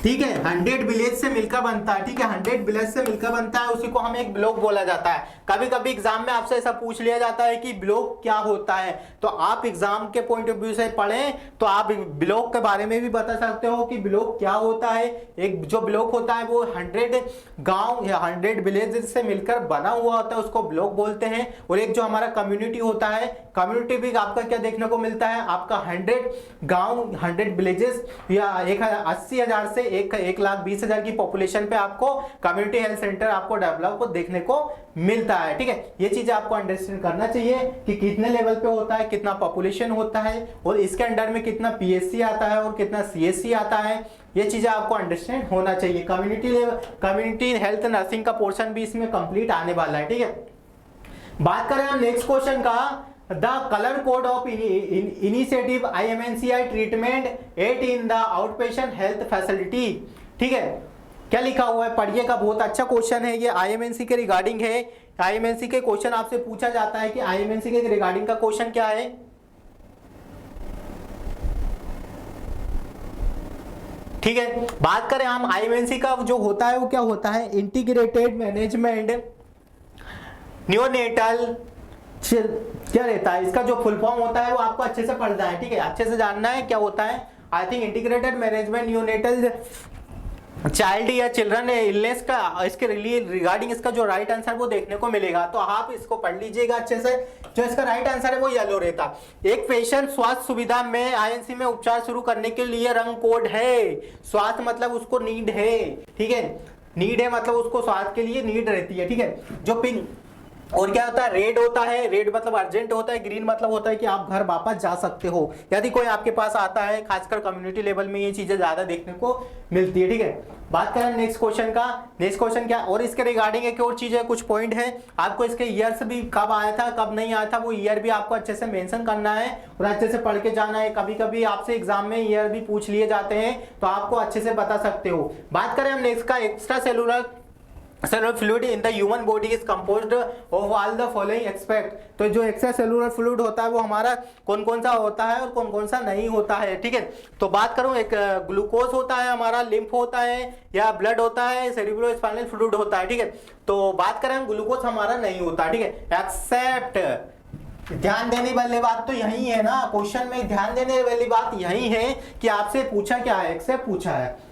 S1: ठीक है, 100 विलेज से मिलकर बनता है। ठीक है, 100 विलेज से मिलकर बनता है, उसी को हम एक ब्लॉक बोला जाता है। कभी कभी एग्जाम में आपसे ऐसा पूछ लिया जाता है कि ब्लॉक क्या होता है, तो आप एग्जाम के पॉइंट ऑफ व्यू से पढ़ें तो आप ब्लॉक के बारे में भी बता सकते हो कि ब्लॉक क्या होता है। एक जो ब्लॉक होता है वो 100 गांव या 100 विलेज से मिलकर बना हुआ होता है, उसको ब्लॉक बोलते हैं। और एक जो हमारा कम्युनिटी होता है, कम्युनिटी भी आपका क्या देखने को मिलता है, आपका 100 गांव 100 विलेजेस या 80,000 से 1,20,000 की पॉपुलेशन पे आपको कम्युनिटी हेल्थ सेंटर आपको डेवलप को देखने को मिलता है। ठीक है, ये चीजें आपको अंडरस्टैंड करना चाहिए कि कितने लेवल पे होता है, कितना पॉपुलेशन होता है और इसके अंडर में कितना पीएससी आता है और कितना सीएससी आता है, ये चीजें आपको अंडरस्टैंड होना चाहिए। कम्युनिटी हेल्थ नर्सिंग का पोर्शन भी इसमें कंप्लीट आने वाला है। ठीक है, बात करें हम नेक्स्ट क्वेश्चन का, the colour code of initiative IMNCI treatment at in the out patient health facility. ठीक है, क्या लिखा हुआ है पढ़िएगा, बहुत अच्छा क्वेश्चन है ये, IMNC के रिगार्डिंग है। IMNC के क्वेश्चन आपसे पूछा जाता है कि IMNC के रिगार्डिंग का क्वेश्चन क्या है। ठीक है, बात करें हम IMNC का जो होता है वो क्या होता है, इंटीग्रेटेड मैनेजमेंट न्यूनेटल क्या रहता है, इसका जो फुल फॉर्म होता है वो आपको अच्छे से पढ़ना है। ठीक है, अच्छे से जानना है क्या होता है। I think integrated management neonatal child या चिल्ड्रन इलनेस का, इसके रिगार्डिंग इसका जो राइट आंसर वो देखने को मिलेगा, तो आप इसको पढ़ लीजिएगा अच्छे से। जो इसका राइट आंसर है वो येलो रहता। एक पेशेंट स्वास्थ्य सुविधा में INC में उपचार शुरू करने के लिए रंग कोड है। स्वास्थ्य मतलब उसको नीड है। ठीक है, नीड है मतलब उसको स्वास्थ्य के लिए नीड रहती है। ठीक है, जो पिंक और क्या होता है, रेड होता है, रेड मतलब अर्जेंट होता है, ग्रीन मतलब होता है कि आप घर वापस जा सकते हो यदि कोई आपके पास आता है। खासकर कम्युनिटी लेवल में ये चीजें ज्यादा देखने को मिलती है। ठीक है, बात करें नेक्स्ट क्वेश्चन का, नेक्स्ट क्वेश्चन क्या, और इसके रिगार्डिंग एक और चीज है, कुछ पॉइंट है आपको इसके ईयर्स भी कब आया था कब नहीं आया था, वो ईयर भी आपको अच्छे से मेंशन करना है और अच्छे से पढ़ के जाना है। कभी कभी आपसे एग्जाम में ईयर भी पूछ लिए जाते हैं तो आपको अच्छे से बता सकते हो। बात करें हम नेक्स्ट का, extra cellular fluid in the human body is composed of all the following aspect. तो जो एक्स्ट्रा सेलुलर फ्लूइड होता है वो हमारा कौन कौन सा होता है और कौन कौन सा नहीं होता है। ठीक है, तो बात करूं, एक ग्लूकोज होता है हमारा, लिम्फ होता है या ब्लड होता है, सेरिब्रोस्पाइनल फ्लूइड होता है। ठीक है, तो बात करें हम, ग्लूकोज हमारा नहीं होता। ठीक है, एक्सेप्ट, ध्यान देने वाली बात तो यही है ना, क्वेश्चन में ध्यान देने वाली बात यही है कि आपसे पूछा क्या है, एक्सेप्ट पूछा है।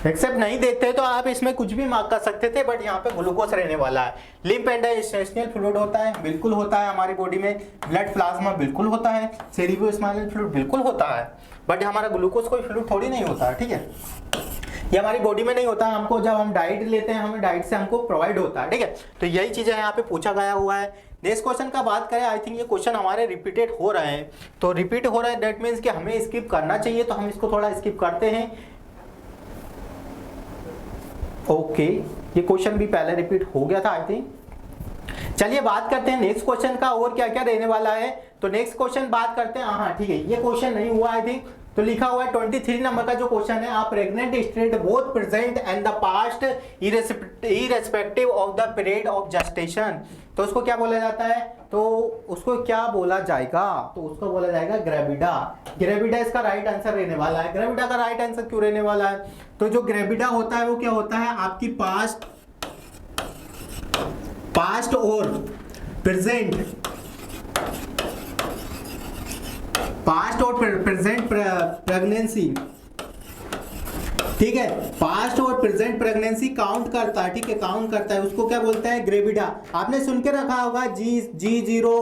S1: एक्सेप्ट नहीं देते तो आप इसमें कुछ भी मार्क कर सकते थे, बट यहाँ पे ग्लूकोज रहने वाला है। लिम्फ एंड इंटेस्टिनल फ्लूइड होता है, बिल्कुल होता है हमारी बॉडी में। ब्लड प्लाज्मा बिल्कुल होता है, सेरिब्रोस्पाइनल फ्लूइड बिल्कुल होता है, बट हमारा ग्लूकोज कोई फ्लूइड थोड़ी नहीं होता है। ठीक है, ये हमारी बॉडी में नहीं होता, हमको जब हम डाइट लेते हैं हमें डाइट से हमको प्रोवाइड होता है। ठीक है, तो यही चीजें यहाँ पे पूछा गया हुआ है। नेक्स्ट क्वेश्चन का बात करें, आई थिंक ये क्वेश्चन हमारे रिपीटेड हो रहे हैं, तो रिपीट हो रहा है दैट मीन्स कि हमें स्किप करना चाहिए, तो हम इसको थोड़ा स्किप करते हैं। ओके, ये क्वेश्चन भी पहले रिपीट हो गया था आई थिंक। चलिए बात करते हैं नेक्स्ट क्वेश्चन का और क्या क्या रहने वाला है। तो नेक्स्ट क्वेश्चन बात करते हैं, हाँ ठीक है, ये क्वेश्चन नहीं हुआ आई थिंक, तो लिखा हुआ है 23 नंबर का जो क्वेश्चन है, आप pregnant state both present and the past irrespective of the period of gestation, तो उसको क्या बोला जाता है, तो उसको क्या बोला जाएगा, तो उसको बोला जाएगा ग्रेविडा। ग्रेविडा इसका राइट आंसर रहने वाला है। ग्रेविडा का राइट आंसर क्यों रहने वाला है, तो जो ग्रेविडा होता है वो क्या होता है, आपकी पास्ट और प्रेजेंट, पास्ट और प्रेजेंट प्रेगनेंसी, ठीक है, पास्ट और प्रेजेंट प्रेगनेंसी काउंट करता है, ठीक है, काउंट करता है, उसको क्या बोलते हैं, ग्रेविडा। आपने सुन के रखा होगा G0,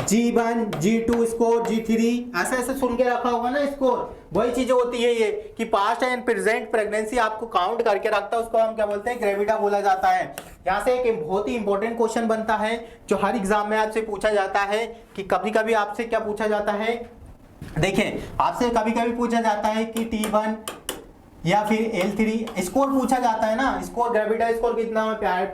S1: G1, G2 score, G3, ऐसे ऐसे सुन के रखा होगा ना स्कोर। वही चीजें होती है ये कि पास्ट एंड प्रेजेंट प्रेगनेंसी आपको काउंट करके रखता है, उसको हम क्या बोलते हैं, ग्रेविडा बोला जाता है। यहाँ से एक बहुत ही इंपॉर्टेंट क्वेश्चन बनता है जो हर एग्जाम में आपसे पूछा जाता है कि कभी कभी आपसे क्या पूछा जाता है, देखिए आपसे कभी कभी पूछा जाता है कि T1 या फिर L3 स्कोर पूछा जाता है ना, स्कोर ग्रेविडा स्कोर कितना है,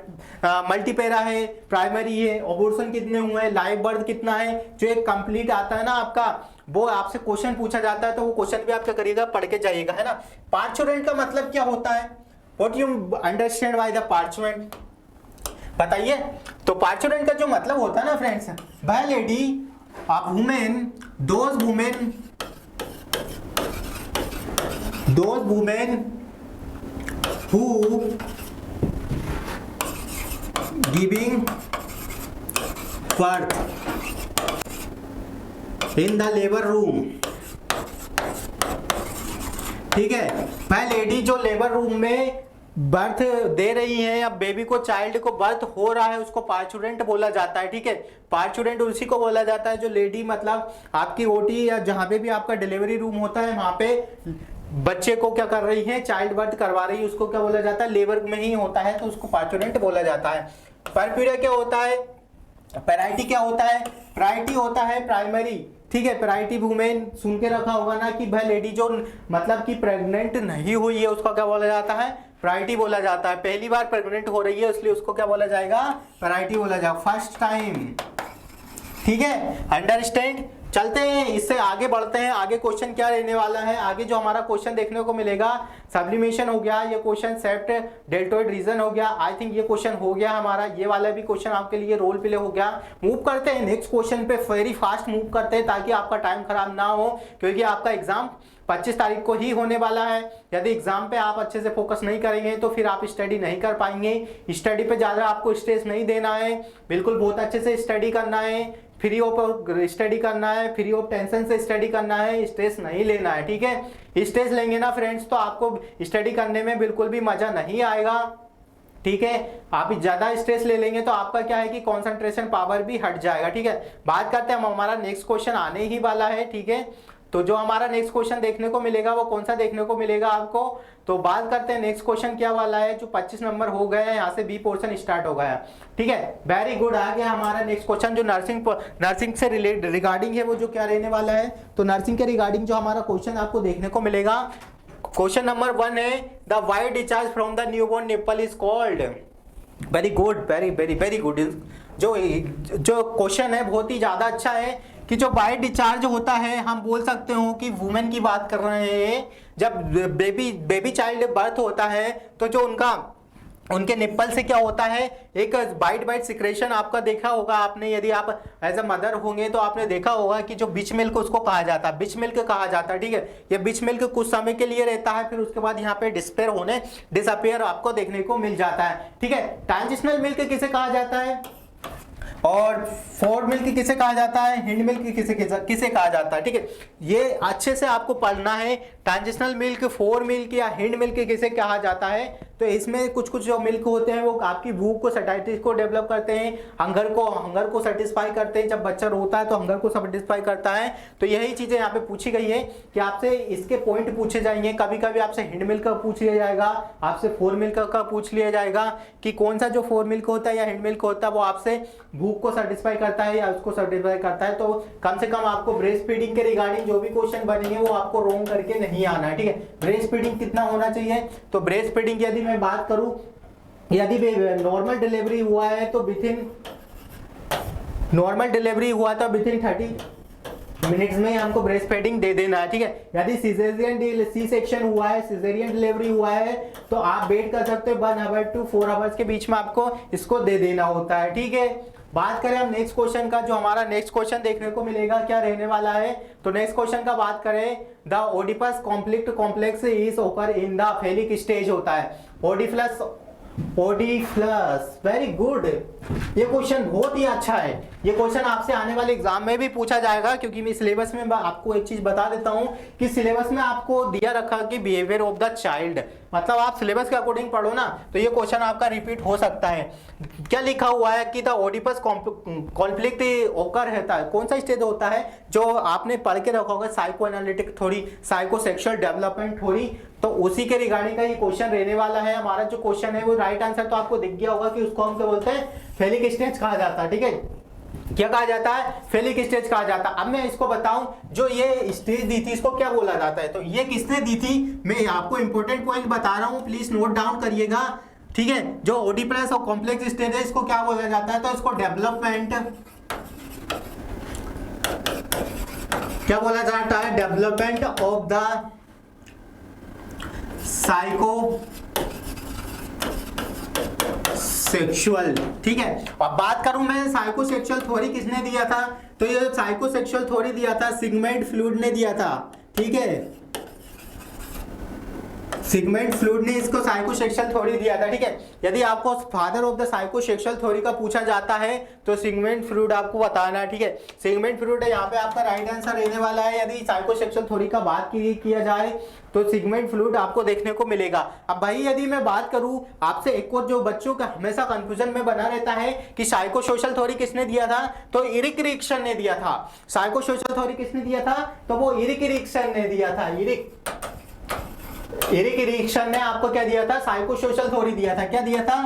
S1: मल्टीपेरा है, प्राइमरी है, अबॉर्शन कितने हुए हैं, लाइव बर्थ कितना है, जो एक कंप्लीट आता है ना आपका, वो आपसे क्वेश्चन पूछा जाता है, तो वो क्वेश्चन भी आप क्या करिएगा, पढ़ के जाइएगा, है ना। पार्चुरेंट का मतलब क्या होता है, what you understand by the parturient, बताइए। तो पार्चुरेंट का जो मतलब होता है ना friends, by lady of women, those women who giving birth in the labor room, ठीक है, वह लेडी जो लेबर रूम में बर्थ दे रही है या बेबी को, चाइल्ड को बर्थ हो रहा है, उसको पार्चुरेंट बोला जाता है, ठीक है। पार्चुरेंट उसी को बोला जाता है जो लेडी मतलब आपकी ओटी या जहां पे भी आपका डिलीवरी रूम होता है वहां पे बच्चे को क्या कर रही है, चाइल्ड बर्थ करवा रही है, उसको क्या बोला जाता है, लेबर में ही होता है, तो उसको पार्चुरेंट बोला जाता है। परप्यूरिया क्या होता है, पैराइटी क्या होता है, प्रायोरिटी होता है प्राइमरी, ठीक है। पैराइटी वुमेन सुन के रखा होगा ना कि भाई लेडी जो मतलब कि प्रेग्नेंट नहीं हुई है उसका क्या बोला जाता है, प्रायोरिटी बोला जाता है। पहली बार प्रेग्नेंट हो रही है इसलिए उसको क्या बोला जाएगा, प्रायोरिटी बोला जाएगा, फर्स्ट टाइम, ठीक है, अंडरस्टैंड। चलते हैं, इससे आगे बढ़ते हैं, आगे क्वेश्चन क्या रहने वाला है। आगे जो हमारा क्वेश्चन देखने को मिलेगा, सब्लिमेशन हो गया, ये क्वेश्चन सेप्ट डेल्टोइड रीजन हो गया, आई थिंक ये क्वेश्चन हो गया हमारा, ये वाला भी क्वेश्चन आपके लिए रोल प्ले हो गया। मूव करते हैं नेक्स्ट क्वेश्चन पे, वेरी फास्ट मूव करते हैं ताकि आपका टाइम खराब ना हो, क्योंकि आपका एग्जाम 25 तारीख को ही होने वाला है। यदि एग्जाम पे आप अच्छे से फोकस नहीं करेंगे तो फिर आप स्टडी नहीं कर पाएंगे। स्टडी पे ज्यादा आपको स्ट्रेस नहीं देना है, बिल्कुल बहुत अच्छे से स्टडी करना है, फ्री ऑफ स्टडी करना है, फ्री ऑफ टेंशन से स्टडी करना है, स्ट्रेस नहीं लेना है, ठीक है। स्ट्रेस लेंगे ना फ्रेंड्स तो आपको स्टडी करने में बिल्कुल भी मजा नहीं आएगा, ठीक है। आप ज्यादा स्ट्रेस ले लेंगे तो आपका क्या है कि कंसंट्रेशन पावर भी हट जाएगा, ठीक है। बात करते हैं, हमारा नेक्स्ट क्वेश्चन आने ही वाला है, ठीक है। तो जो हमारा नेक्स्ट क्वेश्चन देखने को मिलेगा वो कौन सा देखने को मिलेगा आपको, तो बात करते हैं नेक्स्ट क्वेश्चन क्या वाला है, जो 25 नंबर हो गए हैं, यहाँ से बी पोर्शन स्टार्ट हो गया, ठीक है। वेरी गुड, आ गया हमारा नेक्स्ट क्वेश्चन जो नर्सिंग से रिगार्डिंग है, वो जो क्या रहने वाला है, तो नर्सिंग के रिगार्डिंग जो हमारा क्वेश्चन आपको देखने को मिलेगा, क्वेश्चन नंबर 1 है, the white discharge from the newborn nipple is called, very good, very very very good. जो क्वेश्चन है बहुत ही ज्यादा अच्छा है कि जो वाइट डिस्चार्ज होता है, हम बोल सकते हो कि वुमेन की बात कर रहे हैं, जब बेबी चाइल्ड बर्थ होता है तो जो उनके निप्पल से क्या होता है, एक वाइट सिक्रेशन आपका देखा होगा आपने, यदि आप एज अ मदर होंगे तो आपने देखा होगा कि जो बिच मिल्क उसको कहा जाता है, बिच मिल्क कहा जाता है, ठीक है। ये बिच मिल्क कुछ समय के लिए रहता है, फिर उसके बाद यहाँ पे डिसअपियर आपको देखने को मिल जाता है, ठीक है। ट्रांजिशनल मिल्क किसे कहा जाता है, और फोर मिल्क किसे कहा जाता है, हिंड मिल्क किसे कहा जाता है, ठीक है। ये अच्छे से आपको पढ़ना है, ट्रांजिशनल मिल्क, फोर मिल्क या हिंड मिल्क किसे कहा जाता है। तो इसमें कुछ कुछ जो मिल्क होते हैं वो आपकी भूख को, सैटिस्फाई को डेवलप करते हैं, हंगर को सेटिस्फाई करते हैं, जब बच्चा रोता है तो हंगर को सेटिस्फाई करता है। तो यही चीजें यहाँ पे पूछी गई है कि आपसे इसके पॉइंट पूछे जाएंगे, कभी कभी आपसे हिंड मिल्क का पूछ लिया जाएगा, आपसे फोर मिल्क का पूछ लिया जाएगा कि कौन सा जो फोर मिल्क होता है या हिंड मिल्क होता है वो आपसे भूख को सेटिस्फाई करता है या उसको सेटिस्फाई करता है। तो कम से कम आपको ब्रेस्ट फीडिंग के रिगार्डिंग जो भी क्वेश्चन बनेंगे वो आपको रोंग करके नहीं आना है, ठीक है। ब्रेस्ट फीडिंग कितना होना चाहिए, तो ब्रेस्ट फीडिंग यदि मैं बात करूं, यदि नॉर्मल डिलीवरी हुआ है तो विथिन 30 मिनट्स में हमको ब्रेस्ट फीडिंग दे देना है, ठीक है। यदि सी सेक्शन हुआ है, सिजेरियन डिलीवरी हुआ है, तो आप वेट कर सकते हो 1 आवर टू 4 आवर्स के बीच में आपको इसको दे देना होता है, ठीक है। बात करें हम नेक्स्ट क्वेश्चन का, जो हमारा नेक्स्ट क्वेश्चन देखने को मिलेगा क्या रहने वाला है, तो नेक्स्ट क्वेश्चन का बात करें, द ओडिपस कॉम्प्लेक्स इज ओकर इन द फेलिक स्टेज होता है, ओडिफ्लस, वेरी गुड, ये क्वेश्चन बहुत ही अच्छा है, ये क्वेश्चन आपसे आने वाले एग्जाम में भी पूछा जाएगा, क्योंकि मैं सिलेबस में आपको एक चीज बता देता हूं कि सिलेबस में आपको दिया रखा कि बिहेवियर ऑफ द चाइल्ड, मतलब आप सिलेबस के अकॉर्डिंग पढ़ो ना तो ये क्वेश्चन आपका रिपीट हो सकता है। क्या लिखा हुआ है कि द ओडिपस कॉन्फ्लिक्ट ओकर रहता है, कौन सा स्टेज होता है जो आपने पढ़ के रखा होगा, psycho analytic theory, psycho sexual development theory, तो उसी के रिगार्डिंग का ये क्वेश्चन रहने वाला है। हमारा जो क्वेश्चन है वो राइट आंसर तो आपको दिख गया होगा कि उसको हम क्या बोलते हैं, फेलिक स्टेज कहा जाता है। ठीक है, क्या कहा जाता है, फेलिक स्टेज कहा जाता है। अब मैं इसको बताऊं, जो ये स्टेज दी थी इसको क्या बोला जाता है, तो ये किसने दी थी, मैं आपको इंपॉर्टेंट पॉइंट बता रहा हूं, प्लीज नोट डाउन करिएगा। ठीक है, जो ओडिपस और कॉम्प्लेक्स स्टेज है इसको क्या बोला जाता है, तो इसको डेवलपमेंट, क्या बोला जाता है, development of the psycho sexual. ठीक है, अब बात करूं मैं साइको सेक्सुअल थ्योरी किसने दिया था, तो ये साइको सेक्सुअल थ्योरी दिया था सिगमंड फ्लूड ने दिया था। ठीक है, सिगमंड फ्लूड ने इसको साइकोसेक्सुअल थ्योरी दिया था। ठीक है, यदि आपको father of the psychosexual theory का पूछा जाता है तो सिगमंड फ्लूड आपको बताना है। ठीक है, सिगमंड फ्लूड है, यहाँ पे आपका राइट आंसर रहने वाला है। यदि साइकोसेक्सुअल थ्योरी का बात किया जाए तो सिगमंड फ्लूड आपको देखने को मिलेगा। अब भाई यदि मैं बात करूं आपसे, एक और जो बच्चों का हमेशा कंफ्यूजन में बना रहता है कि साइकोसोशल थ्योरी किसने दिया था, तो इरिक इरिक्सन ने दिया था। साइकोसोशल थ्योरी किसने दिया था, तो वो इरिक इरिक्सन ने दिया था। इरिक इरिक्सन ने आपको क्या दिया था, साइकोसोशल थ्योरी दिया था। क्या दिया था,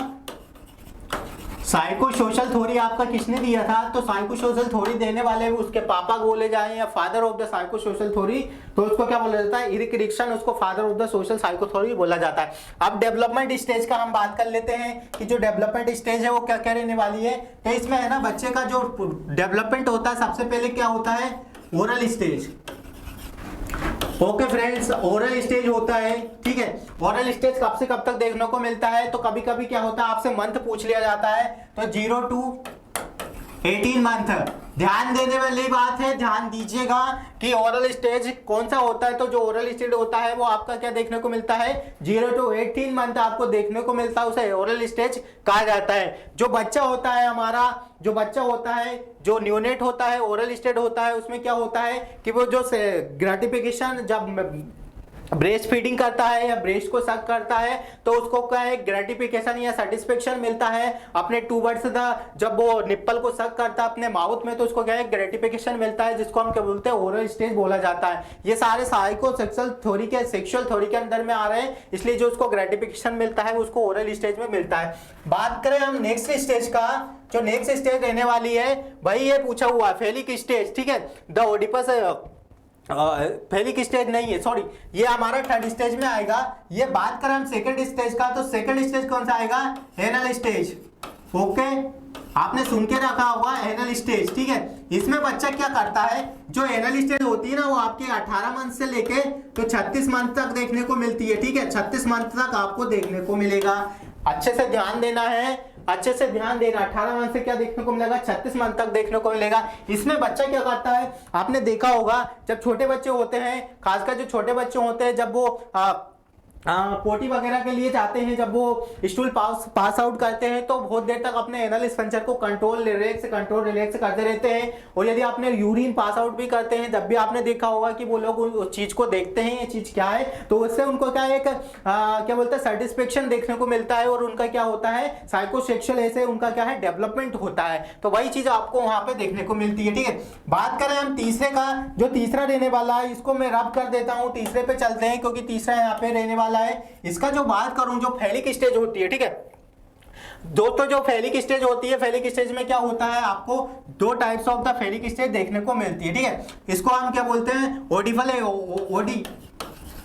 S1: साइकोसोशल थ्योरी आपका किसने दिया था, तो साइकोसोशल थ्योरी देने वाले उसके पापा बोले जाए या father of the psychosocial theory, तो उसको क्या बोला जाता है, इरिक इरिक्सन, उसको father of the social psycho theory बोला जाता है। अब डेवलपमेंट स्टेज का हम बात कर लेते हैं कि जो डेवलपमेंट स्टेज है वो क्या क्या रहने वाली है, तो इसमें है ना बच्चे का जो डेवलपमेंट होता है सबसे पहले क्या होता है, oral stage. Okay friends, oral stage होता है। ठीक है, ओरल स्टेज कब से कब तक देखने को मिलता है, तो कभी कभी क्या होता है आपसे मंथ पूछ लिया जाता है, तो 0 to 18 मंथ। ध्यान देने वाली बात है, ध्यान दीजिएगा कि ओरल स्टेज कौन सा होता है, तो जो ओरल स्टेज होता है वो आपका क्या देखने को मिलता है, 0 to 18 मंथ आपको देखने को मिलता है, उसे ओरल स्टेज कहा जाता है। जो बच्चा होता है हमारा, जो बच्चा होता है, जो न्यूनेट होता है, ओरल स्टेज होता है, उसमें क्या होता है कि वो जो ग्रेटिफिकेशन जब ब्रेस्ट फीडिंग करता है या ब्रेस्ट को सक करता है तो उसको क्या है, ग्रेटिफिकेशन या सेटिस्फेक्शन मिलता है अपने टूवर्ड्स द, जब वो निप्पल को सक करता है अपने माउथ में तो उसको क्या है, ग्रेटिफिकेशन मिलता है, जिसको हम क्या बोलते हैं, ओरल स्टेज बोला जाता है। ये सारे साइकोसेक्सुअल थ्योरी के, सेक्सुअल थ्योरी के अंदर में आ रहे हैं, इसलिए जो उसको ग्रेटिफिकेशन मिलता है उसको ओरल स्टेज में मिलता है। बात करें हम नेक्स्ट स्टेज का, जो नेक्स्ट स्टेज रहने वाली है भाई, ये पूछा हुआ है फेलिक स्टेज। ठीक है, द ओडिपस फेलिक स्टेज नहीं है, सॉरी, ये हमारा थर्ड स्टेज में आएगा। ये बात करें हम सेकंड स्टेज का, तो सेकंड स्टेज कौन सा आएगा, एनल स्टेज। ओके, आपने सुन के रखा होगा एनल स्टेज। ठीक है, इसमें बच्चा क्या करता है, जो एनल स्टेज होती है ना वो आपके 18 मंथ से लेके तो 36 मंथ तक देखने को मिलती है। ठीक है, 36 मंथ तक आपको देखने को मिलेगा। अच्छे से ध्यान देना है, अच्छे से ध्यान देना। 18 मंथ से क्या देखने को मिलेगा, 36 मंथ तक देखने को मिलेगा। इसमें बच्चा क्या करता है, आपने देखा होगा जब छोटे बच्चे होते हैं, खासकर जो छोटे बच्चे होते हैं, जब वो पोटी वगैरह के लिए जाते हैं, जब वो स्टूल पास आउट करते हैं तो बहुत देर तक अपने एनल स्फंक्चर को कंट्रोल रिलैक्स करते रहते हैं। और यदि आपने यूरिन पास आउट भी करते हैं, जब भी आपने देखा होगा कि वो लोग उस चीज को देखते हैं, ये चीज क्या है, तो उससे उनको क्या एक क्या बोलते हैं, सेटिस्फेक्शन देखने को मिलता है और उनका क्या होता है, साइकोसेक्सुअल ऐसे उनका क्या है, डेवलपमेंट होता है। तो वही चीज आपको वहां पे देखने को मिलती है। ठीक है, बात करें हम तीसरे का, जो तीसरा रहने वाला है इसको मैं रब कर देता हूं, तीसरे पे चलते हैं क्योंकि तीसरा यहाँ पे रहने वाला है। इसका जो बात करूं, जो फेलिक स्टेज होती है, ठीक है दोस्तों, जो फेलिक स्टेज होती है, फेलिक स्टेज में क्या होता है, आपको दो टाइप्स ऑफ द फेलिक स्टेज देखने को मिलती है। ठीक है, इसको हम क्या बोलते हैं,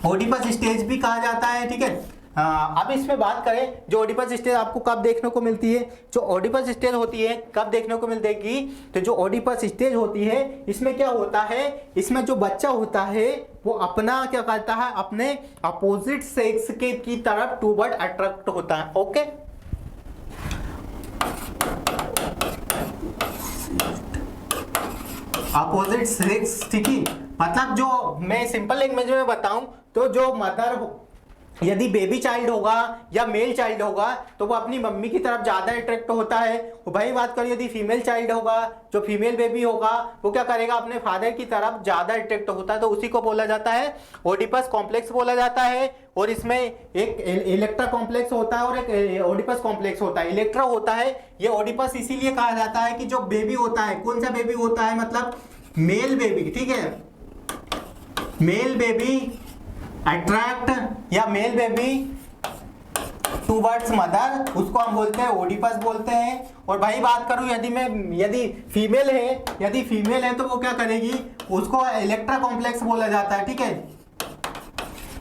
S1: ओडिपस स्टेज भी कहा जाता है। ठीक है, अब इसमें बात करें, जो ओडिपस स्टेज आपको कब देखने को मिलती है, जो ओडिपस स्टेज होती है कब देखने को मिलेगी, तो जो ओडिपस स्टेज होती है इसमें क्या होता है, इसमें जो बच्चा होता है वो अपना क्या करता है, अपने अपोजिट सेक्स के की तरफ टूवर्ड अट्रैक्ट होता है। ओके, अपोजिट सेक्स, ठीक है, मतलब जो मैं सिंपल लैंग्वेज में बताऊं तो जो मदर यदि बेबी चाइल्ड होगा या मेल चाइल्ड होगा तो वो अपनी मम्मी की तरफ ज्यादा अट्रैक्ट होता है। वही बात करें यदि फीमेल चाइल्ड होगा, जो फीमेल बेबी होगा, वो क्या करेगा, अपने फादर की तरफ ज्यादा अट्रैक्ट होता है। तो उसी को बोला जाता है ओडिपस कॉम्प्लेक्स बोला जाता है। और इसमें एक इलेक्ट्रा कॉम्प्लेक्स होता है और एक ओडिपस कॉम्प्लेक्स होता है। इलेक्ट्रा होता है, ये ओडिपस इसीलिए कहा जाता है कि जो बेबी होता है, कौन सा बेबी होता है, मतलब मेल बेबी, ठीक है, मेल बेबी अट्रैक्ट या मेल बेबी टूवर्ड्स मदर, उसको हम बोलते हैं ओडिपस बोलते हैं। और भाई बात करूं यदि फीमेल है तो वो क्या करेगी, उसको इलेक्ट्रा कॉम्प्लेक्स बोला जाता है, ठीक है,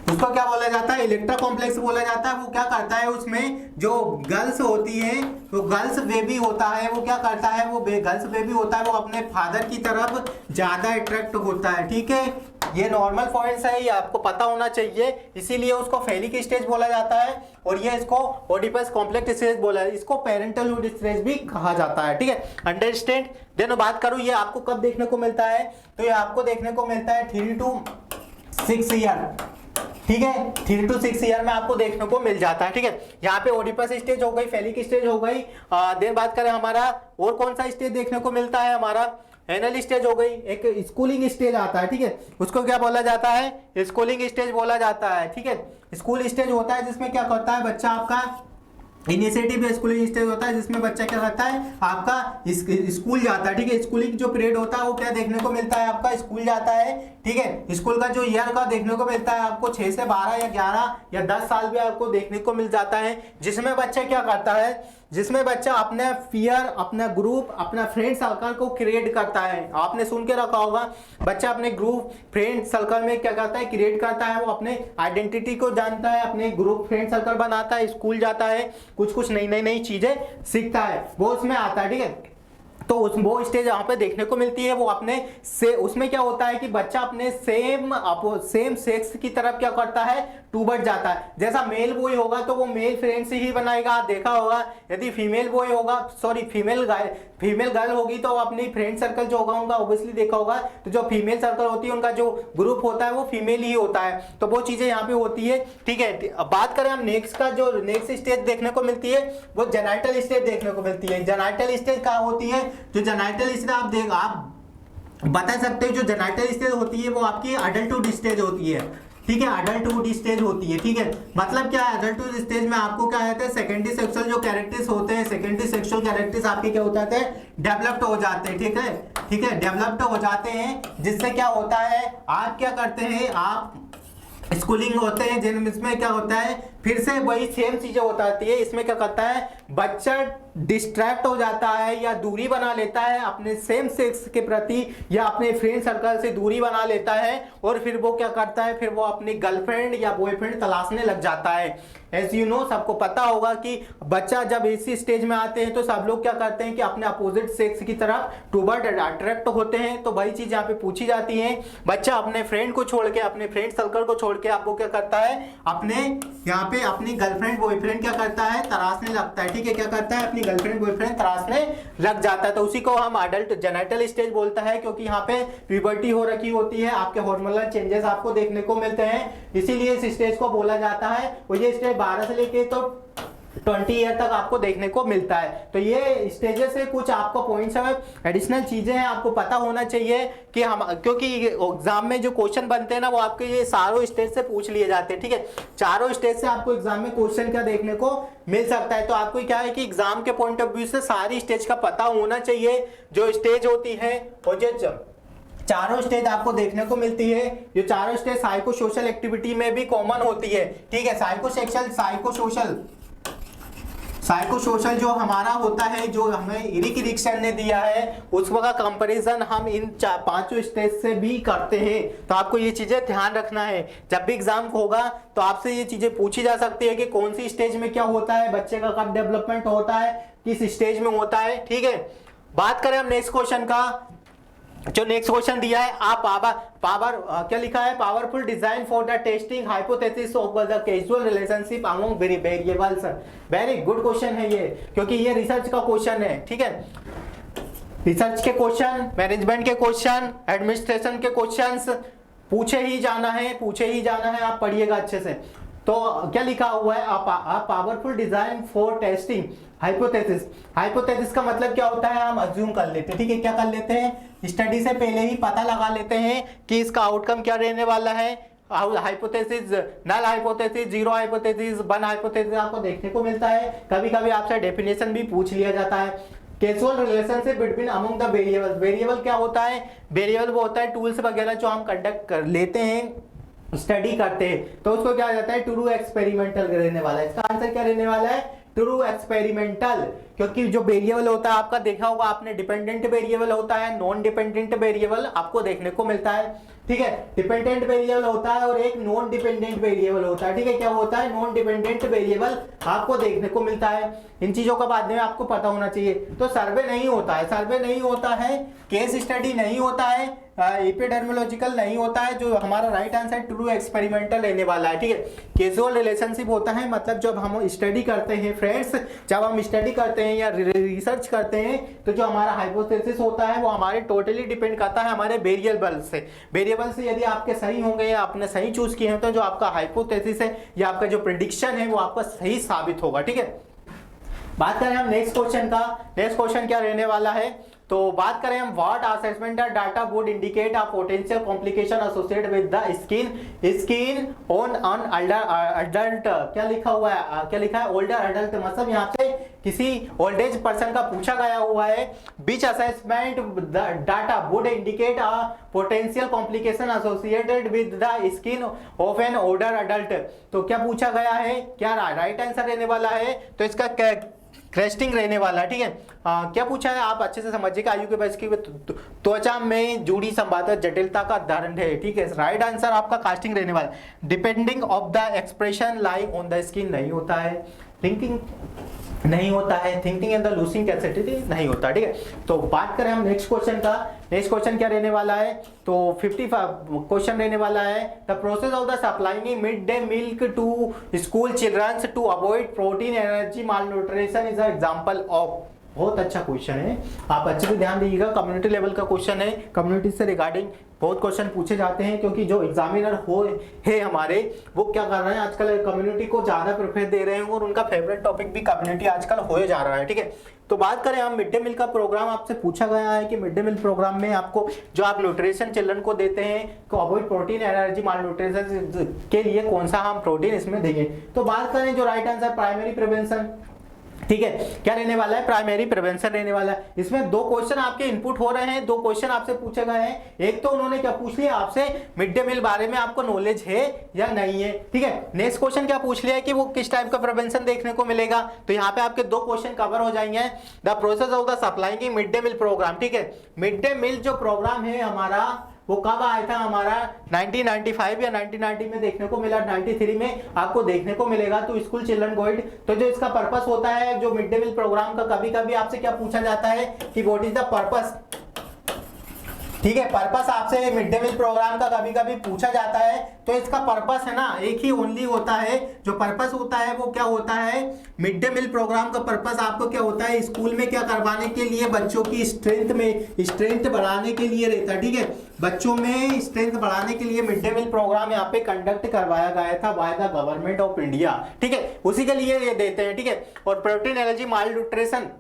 S1: उसको क्या बोला जाता है, इलेक्ट्रा कॉम्प्लेक्स बोला जाता है। वो क्या करता है, उसमें जो गर्ल्स होती है, वो गर्ल्स बेबी होता है, वो क्या करता है, वो गर्ल्स बेबी होता है, वो अपने फादर की तरफ ज्यादा अट्रैक्ट होता है, ठीक है। ये नॉर्मल पॉइंट्स है, ये आपको पता होना चाहिए, इसीलिए उसको फेलिक स्टेज बोला जाता है और ये इसको ओडिपस कॉम्प्लेक्स स्टेज बोला है, इसको पेरेंटलहुड स्टेज भी कहा जाता है, ठीक है, अंडरस्टैंड। देन बात करूं ये आपको कब देखने को मिलता है, तो ये आपको देखने को मिलता है 3 to 6 ईयर, ठीक है, 3 to 6 ईयर में आपको देखने को मिल जाता है, ठीक है। यहाँ पे ओडिपस स्टेज हो गई, फेलिक स्टेज हो गई। देन बात करें हमारा और कौन सा स्टेज देखने को मिलता है, हमारा एनल स्टेज हो गई, एक स्कूलिंग स्टेज आता है, ठीक है, उसको क्या बोला जाता है, स्कूलिंग स्टेज बोला जाता है, ठीक है। स्कूल स्टेज होता है जिसमें क्या करता है बच्चा आपका इनिशिएटिव स्कूलिंग स्टेज होता है जिसमें बच्चा क्या करता है, आपका स्कूल जाता है, ठीक है। स्कूलिंग जो पीरियड होता है वो क्या देखने को मिलता है, आपका स्कूल जाता है, ठीक है। स्कूल का जो ईयर का देखने को मिलता है आपको 6 से 12 या 11 या 10 साल भी आपको देखने को मिल जाता है, जिसमें बच्चा क्या करता है, जिसमें बच्चा अपने फियर, अपना ग्रुप, अपना फ्रेंड सर्कल को क्रिएट करता है। आपने सुन के रखा होगा, बच्चा अपने ग्रुप फ्रेंड सर्कल में क्या करता है, क्रिएट करता है, वो अपने आइडेंटिटी को जानता है, अपने ग्रुप फ्रेंड सर्कल बनाता है, स्कूल जाता है, कुछ नई चीजें सीखता है, वो उसमें आता है, ठीक है। तो वो स्टेज यहाँ पे देखने को मिलती है, वो अपने से उसमें क्या होता है कि बच्चा अपने सेम सेक्स की तरफ क्या करता है, टूवर्ड जाता है। जैसा मेल बॉय होगा तो वो मेल फ्रेंड से ही बनाएगा, देखा होगा। यदि फीमेल बॉय होगा, सॉरी फीमेल गर्ल होगी तो अपनी फ्रेंड सर्कल जो होगा उनका ऑब्वियसली देखा होगा, तो जो फीमेल सर्कल होती है उनका जो ग्रुप होता है वो फीमेल ही होता है। तो वो चीजें यहाँ पे होती है, ठीक है। अब बात करें हम नेक्स्ट का, जो नेक्स्ट स्टेज देखने को मिलती है वो जेनाइटल स्टेज देखने को मिलती है। जेनाइटल स्टेज कहाँ होती है, जो जेनाइटल स्टेज आप बता सकते हो, जो जेनाइटल स्टेज होती है वो आपकी अडल्टहुड स्टेज होती है, ठीक है, अडल्टहुड स्टेज होती है, ठीक है। मतलब क्या है, अडल्टहुड स्टेज में आपको क्या कहते हैं, सेकेंडरी सेक्सुअल जो कैरेक्टर्स होते हैं, सेकेंडरी सेक्सुअल कैरेक्टर्स आपके क्या हो जाते हैं, डेवलप्ड हो जाते हैं, ठीक है, ठीक है, डेवलप्ड हो जाते हैं। जिससे क्या होता है, आप क्या करते हैं, आप स्कूलिंग होते हैं जिनमें क्या होता है, फिर से वही सेम चीजें होता है। इसमें क्या करता है, बच्चा डिस्ट्रैक्ट हो जाता है या दूरी बना लेता है अपने सेम सेक्स के प्रति, या अपने फ्रेंड सर्कल से दूरी बना लेता है, और फिर वो क्या करता है, फिर वो अपनी गर्लफ्रेंड या बॉयफ्रेंड तलाशने लग जाता है। एज यू नो, सबको पता होगा कि बच्चा जब इसी स्टेज में आते हैं तो सब लोग क्या करते हैं कि अपने अपोजिट सेक्स की तरफ टूवर्ड अट्रैक्ट होते हैं। तो वही चीज यहाँ पे पूछी जाती है, बच्चा अपने फ्रेंड को छोड़ के, अपने फ्रेंड सर्कल को छोड़ के आपको क्या करता है, अपने यहाँ पे अपनी गर्लफ्रेंड बॉयफ्रेंड क्या करता है, तलाशने लगता है, ठीक है, क्या करता है, अपनी गर्लफ्रेंड बॉयफ्रेंड तलाशने लग जाता है। तो उसी को हम अडल्ट जेनाइटल स्टेज बोलता है, क्योंकि यहाँ पे प्यूबर्टी हो रखी होती है, आपके हार्मोनल चेंजेस आपको देखने को मिलते हैं, इसीलिए इस स्टेज को बोला जाता है। और ये स्टेज 12 से लेके तो 20 ईयर तक आपको देखने को मिलता है। तो ये स्टेजेस से कुछ आपको पॉइंट्स है, एडिशनल चीजें हैं, आपको पता होना चाहिए कि हम, क्योंकि एग्जाम में जो क्वेश्चन बनते हैं ना वो आपके ये सारों स्टेज से पूछ लिए जाते हैं, ठीक है। चारों स्टेज से आपको एग्जाम में क्वेश्चन क्या देखने को मिल सकता है। तो आपको क्या है कि एग्जाम के पॉइंट ऑफ व्यू से सारी स्टेज का पता होना चाहिए, जो स्टेज होती है और जो चारों स्टेज आपको देखने को मिलती है। ये चारों स्टेज साइको सोशल एक्टिविटी में भी कॉमन होती है, ठीक है। साइको सोशल जो हमारा होता है, जो हमें इरिक इरिक्सन ने दिया है, उसका कंपैरिजन हम इन 5 स्टेज से भी करते हैं। तो आपको ये चीजें ध्यान रखना है, जब भी एग्जाम होगा तो आपसे ये चीजें पूछी जा सकती है कि कौन सी स्टेज में क्या होता है, बच्चे का कब डेवलपमेंट होता है, किस स्टेज में होता है, ठीक है। बात करें हम नेक्स्ट क्वेश्चन का, जो नेक्स्ट क्वेश्चन दिया है, आप पावर क्या लिखा है, powerful design for the testing hypothesis of the casual relationship among variables. Very good question है ये, क्योंकि ये रिसर्च का क्वेश्चन है, ठीक है। रिसर्च के क्वेश्चन, मैनेजमेंट के क्वेश्चन, एडमिनिस्ट्रेशन के क्वेश्चंस पूछे ही जाना है, आप पढ़िएगा अच्छे से। तो क्या लिखा हुआ है, a powerful design for testing hypothesis. Hypothesis का मतलब क्या होता है, हम अज्यूम कर लेते हैं, ठीक है, क्या कर लेते हैं, स्टडी से पहले ही पता लगा लेते हैं कि इसका आउटकम क्या रहने वाला है। Hypothesis, null hypothesis, zero hypothesis, one hypothesis आपको देखने को मिलता है। कभी कभी आपसे डेफिनेशन भी पूछ लिया जाता है। Casual relationship between among the variable. Variable क्या होता है, वेरिएबल वो होता है टूल्स वगैरह जो हम कंडक्ट कर लेते हैं, स्टडी करते हैं, तो उसको क्या हो जाता है, टू डू एक्सपेरिमेंटल रहने वाला है। इसका आंसर क्या रहने वाला है, टू डू एक्सपेरिमेंटल। क्योंकि जो वेरिएबल होता है आपका देखा होगा आपने, डिपेंडेंट वेरिएबल होता है, नॉन डिपेंडेंट वेरिएबल आपको देखने को मिलता है, ठीक है। डिपेंडेंट वेरिएबल होता है और एक नॉन डिपेंडेंट वेरिएबल होता है, ठीक है। क्या होता है, नॉन डिपेंडेंट वेरिएबल आपको देखने को मिलता है। इन चीजों का बाद में आपको पता होना चाहिए। तो सर्वे नहीं होता है, सर्वे नहीं होता है, केस स्टडी नहीं होता है, एपिडेमियोलॉजिकल नहीं होता है। जो हमारा राइट आंसर ट्रू एक्सपेरिमेंटल रहने वाला है, ठीक है। कैजुअल रिलेशनशिप होता है, मतलब जब हम स्टडी करते हैं फ्रेंड्स, जब हम स्टडी करते हैं या रिसर्च करते हैं, तो जो हमारा हाइपोथेसिस होता है वो हमारे टोटली डिपेंड करता है हमारे वेरिएबल से। वेरिएबल से यदि आपके सही होंगे या आपने सही चूज किए हैं, तो जो आपका हाइपोथेसिस है या आपका जो प्रेडिक्शन है वो आपका सही साबित होगा, ठीक है। बात करें हम नेक्स्ट क्वेश्चन का, नेक्स्ट क्वेश्चन क्या रहने वाला है, तो बात करें हम what assessment data would indicate a potential complication associated with the skin on an adult. क्या लिखा हुआ है, क्या लिखा है, ओल्डर अडल्ट, मतलब यहाँ पे किसी ओल्ड एज पर्सन का पूछा गया हुआ है। विच assessment data would indicate a potential complication associated with the skin of an older adult. तो क्या पूछा गया है, क्या राइट आंसर रहने वाला है, तो इसका क्रेस्टिंग रहने वाला है, ठीक है। क्या पूछा है आप अच्छे से समझिएगा। आयु के वयस की त्वचा में जुड़ी संवादक जटिलता का उदाहरण है, ठीक है। राइट आंसर आपका कास्टिंग रहने वाला है। Depending of the expression lying on the skin नहीं होता है, थिंकिंग नहीं होता है, thinking and the losing capacity नहीं होता, ठीक है। तो बात करें हम नेक्स्ट क्वेश्चन का, नेक्स्ट क्वेश्चन क्या रहने वाला है, तो 55 क्वेश्चन रहने वाला है। The process of the supplying mid day milk to school childrens to avoid protein energy malnutrition is a example of. बहुत अच्छा क्वेश्चन है, आप अच्छे से ध्यान दीजिएगा। कम्युनिटी लेवल का क्वेश्चन है, कम्युनिटी से रिगार्डिंग बहुत क्वेश्चन पूछे जाते हैं, क्योंकि जो एग्जामिनर है हमारे, वो क्या कर रहे हैं आजकल, कम्युनिटी को ज्यादा प्रेफरेंस दे रहे हैं और उनका फेवरेट टॉपिक भी कम्युनिटी आजकल हो जा रहा है, ठीक है। तो बात करें हम मिड डे मील का प्रोग्राम, आपसे पूछा गया है कि मिड डे मील प्रोग्राम में आपको जो आप न्यूट्रिशन चिल्ड्रन को देते हैं को अवॉइड प्रोटीन एनर्जी माल न्यूट्रिशन के लिए कौन सा हम प्रोटीन इसमें देंगे। तो बात करें जो राइट आंसर प्राइमरी प्रिवेंशन, ठीक है, क्या रहने वाला है, प्राइमरी प्रिवेंशन रहने वाला है। इसमें दो क्वेश्चन आपके इनपुट हो रहे हैं, दो क्वेश्चन आपसे पूछे गए हैं। एक तो उन्होंने क्या पूछ लिया आपसे, मिड डे मील बारे में आपको नॉलेज है या नहीं है, ठीक है। नेक्स्ट क्वेश्चन क्या पूछ लिया है कि वो किस टाइप का प्रिवेंशन देखने को मिलेगा। तो यहाँ पे आपके दो क्वेश्चन कवर हो जाएंगे। The process of the supplying mid day meal program, ठीक है। मिड डे मील जो प्रोग्राम है हमारा वो कब आया था, हमारा 1995 या 1990 में देखने को मिला, 93 में आपको देखने को मिलेगा। तो स्कूल चिल्ड्रन गाइड, तो जो इसका पर्पस होता है जो मिड डे मील प्रोग्राम का, कभी कभी आपसे क्या पूछा जाता है कि व्हाट इज द पर्पस, ठीक है। पर्पस आपसे मिड डे मील प्रोग्राम का कभी कभी पूछा जाता है। तो इसका पर्पस है ना एक ही ओनली होता है, जो पर्पस होता है वो क्या होता है, मिड डे मील प्रोग्राम का पर्पस आपको क्या होता है, स्कूल में क्या करवाने के लिए, बच्चों की स्ट्रेंथ बढ़ाने के लिए रहता है, ठीक है। बच्चों में स्ट्रेंथ बढ़ाने के लिए मिड डे मील प्रोग्राम यहाँ पे कंडक्ट करवाया गया था by the government of India, ठीक है। उसी के लिए ये देते हैं, ठीक है। और प्रोटीन एनर्जी माल न्यूट्रिशन,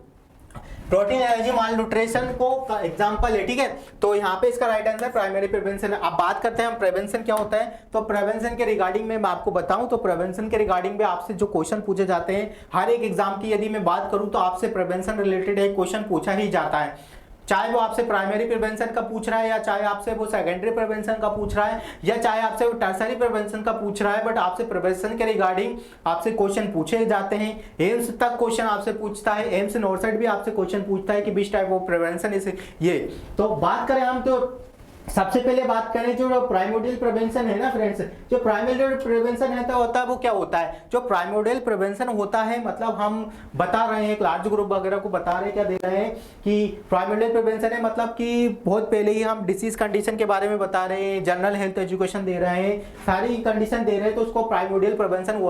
S1: प्रोटीन एनर्जी माल न्यूट्रिशन को एग्जांपल है, ठीक है। तो यहाँ पे इसका राइट आंसर प्राइमरी प्रिवेंशन है। अब बात करते हैं हम प्रिवेंशन क्या होता है। तो प्रिवेंशन के रिगार्डिंग में मैं आपको बताऊं, तो प्रिवेंशन के रिगार्डिंग में आपसे जो क्वेश्चन पूछे जाते हैं, हर एक एग्जाम की यदि मैं बात करूं तो आपसे प्रिवेंशन रिलेटेड एक क्वेश्चन पूछा ही जाता है। चाहे वो आपसे प्राइमरी प्रिवेंशन का पूछ रहा है, या चाहे आपसे वो सेकेंडरी प्रिवेंशन का पूछ रहा है, या चाहे आपसे वो टर्सरी प्रिवेंशन का पूछ रहा है, बट आपसे प्रिवेंशन के रिगार्डिंग आपसे क्वेश्चन पूछे जाते हैं। एम्स तक क्वेश्चन आपसे पूछता है, एम्स नॉर्सेट भी आपसे क्वेश्चन पूछता है कि which type of prevention is ये। तो बात करें हम, तो सबसे पहले बात करें जो प्राइमोडियल प्रिवेंशन है ना फ्रेंड्स, जो प्राइमोडियल प्रिवेंशन है तो होता है वो क्या होता है, जो प्राइमोडियल प्रिवेंशन होता है, मतलब हम बता रहे हैं एक लार्ज ग्रुप वगैरह को बता रहे हैं, क्या दे रहे हैं कि प्राइमोडियल प्रिवेंशन है, मतलब कि बहुत पहले ही हम डिसीज कंडीशन के बारे में बता रहे हैं, जनरल हेल्थ एजुकेशन दे रहे हैं, सारी कंडीशन दे रहे हैं, तो उसको प्राइमोडियल प्रिवेंशन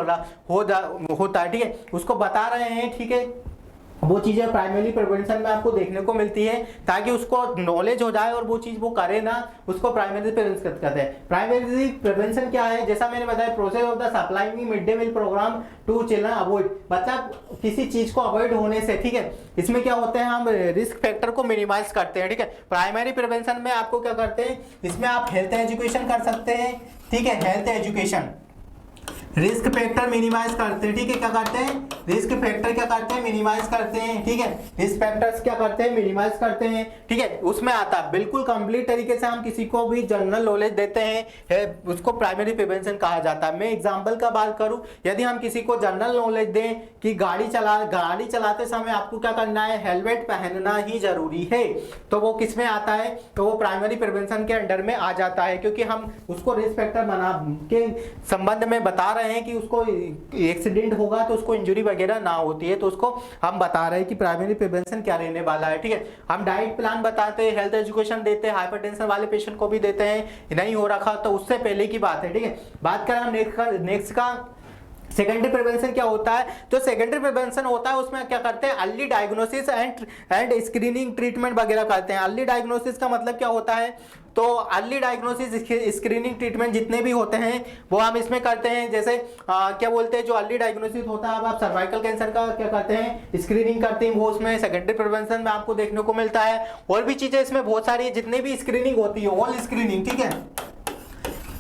S1: होता है, ठीक है, उसको बता रहे हैं, ठीक है। वो चीजें प्राइमरी प्रिवेंशन में आपको देखने को मिलती है, ताकि उसको नॉलेज हो जाए और वो चीज वो करे ना, उसको प्राइमरी प्रिवेंशन कहते हैं। प्राइमरी प्रिवेंशन क्या है, जैसा मैंने बताया, process of the supplying mid day meal program to children avoid, मतलब किसी चीज को अवॉइड होने से, ठीक है। इसमें क्या होते हैं, हम रिस्क फैक्टर को मिनिमाइज करते हैं, ठीक है। प्राइमरी प्रिवेंशन में आपको क्या करते हैं, इसमें आप हेल्थ एजुकेशन कर सकते हैं, ठीक है, health education, risk factor minimize करते हैं, ठीक है, क्या करते हैं, रिस्क फैक्टर क्या करते हैं, मिनिमाइज करते हैं, ठीक है, रिस्क फैक्टर्स क्या करते हैं, मिनिमाइज करते हैं, ठीक है। उसमें आता है बिल्कुल कंप्लीट तरीके से हम किसी को भी जनरल नॉलेज देते हैं, उसको प्राइमरी प्रिवेंशन कहा जाता है। मैं एग्जांपल का बात करूं, यदि हम किसी को जनरल नॉलेज दें कि गाड़ी चलाते समय आपको क्या करना है, हेलमेट पहनना ही जरूरी है, तो वो किस में आता है, तो वो प्राइमरी प्रिवेंशन के अंडर में आ जाता है, क्योंकि हम उसको रिस्क फैक्टर बना के संबंध में बता रहे हैं कि उसको एक्सीडेंट होगा तो उसको इंजरी वगैरह ना होती है, तो उसको हम बता रहे हैं कि प्राइमरी प्रिवेंशन क्या रहने वाला है, ठीक है। हम डाइट प्लान बताते हैं, हेल्थ एजुकेशन देते हैं, हाइपरटेंशन वाले पेशेंट को भी देते हैं, नहीं हो रखा तो उससे पहले की बात है, ठीक है। बात करें हम नेक्स्ट का सेकेंडरी प्रिवेंशन क्या होता है, तो सेकेंडरी प्रिवेंशन होता है, उसमें क्या करते हैं, early diagnosis and screening treatment वगैरह करते हैं। अर्ली डायग्नोसिस का मतलब क्या होता है, तो अर्ली डायग्नोसिस स्क्रीनिंग ट्रीटमेंट जितने भी होते हैं वो हम इसमें करते हैं। जैसे क्या बोलते हैं, जो अर्ली डायग्नोसिस होता है, अब आप सर्वाइकल कैंसर का क्या करते हैं, स्क्रीनिंग करते हैं, वो उसमें सेकेंडरी प्रिवेंशन में आपको देखने को मिलता है। और भी चीजें इसमें बहुत सारी, जितने भी स्क्रीनिंग होती है, ऑल स्क्रीनिंग, ठीक है,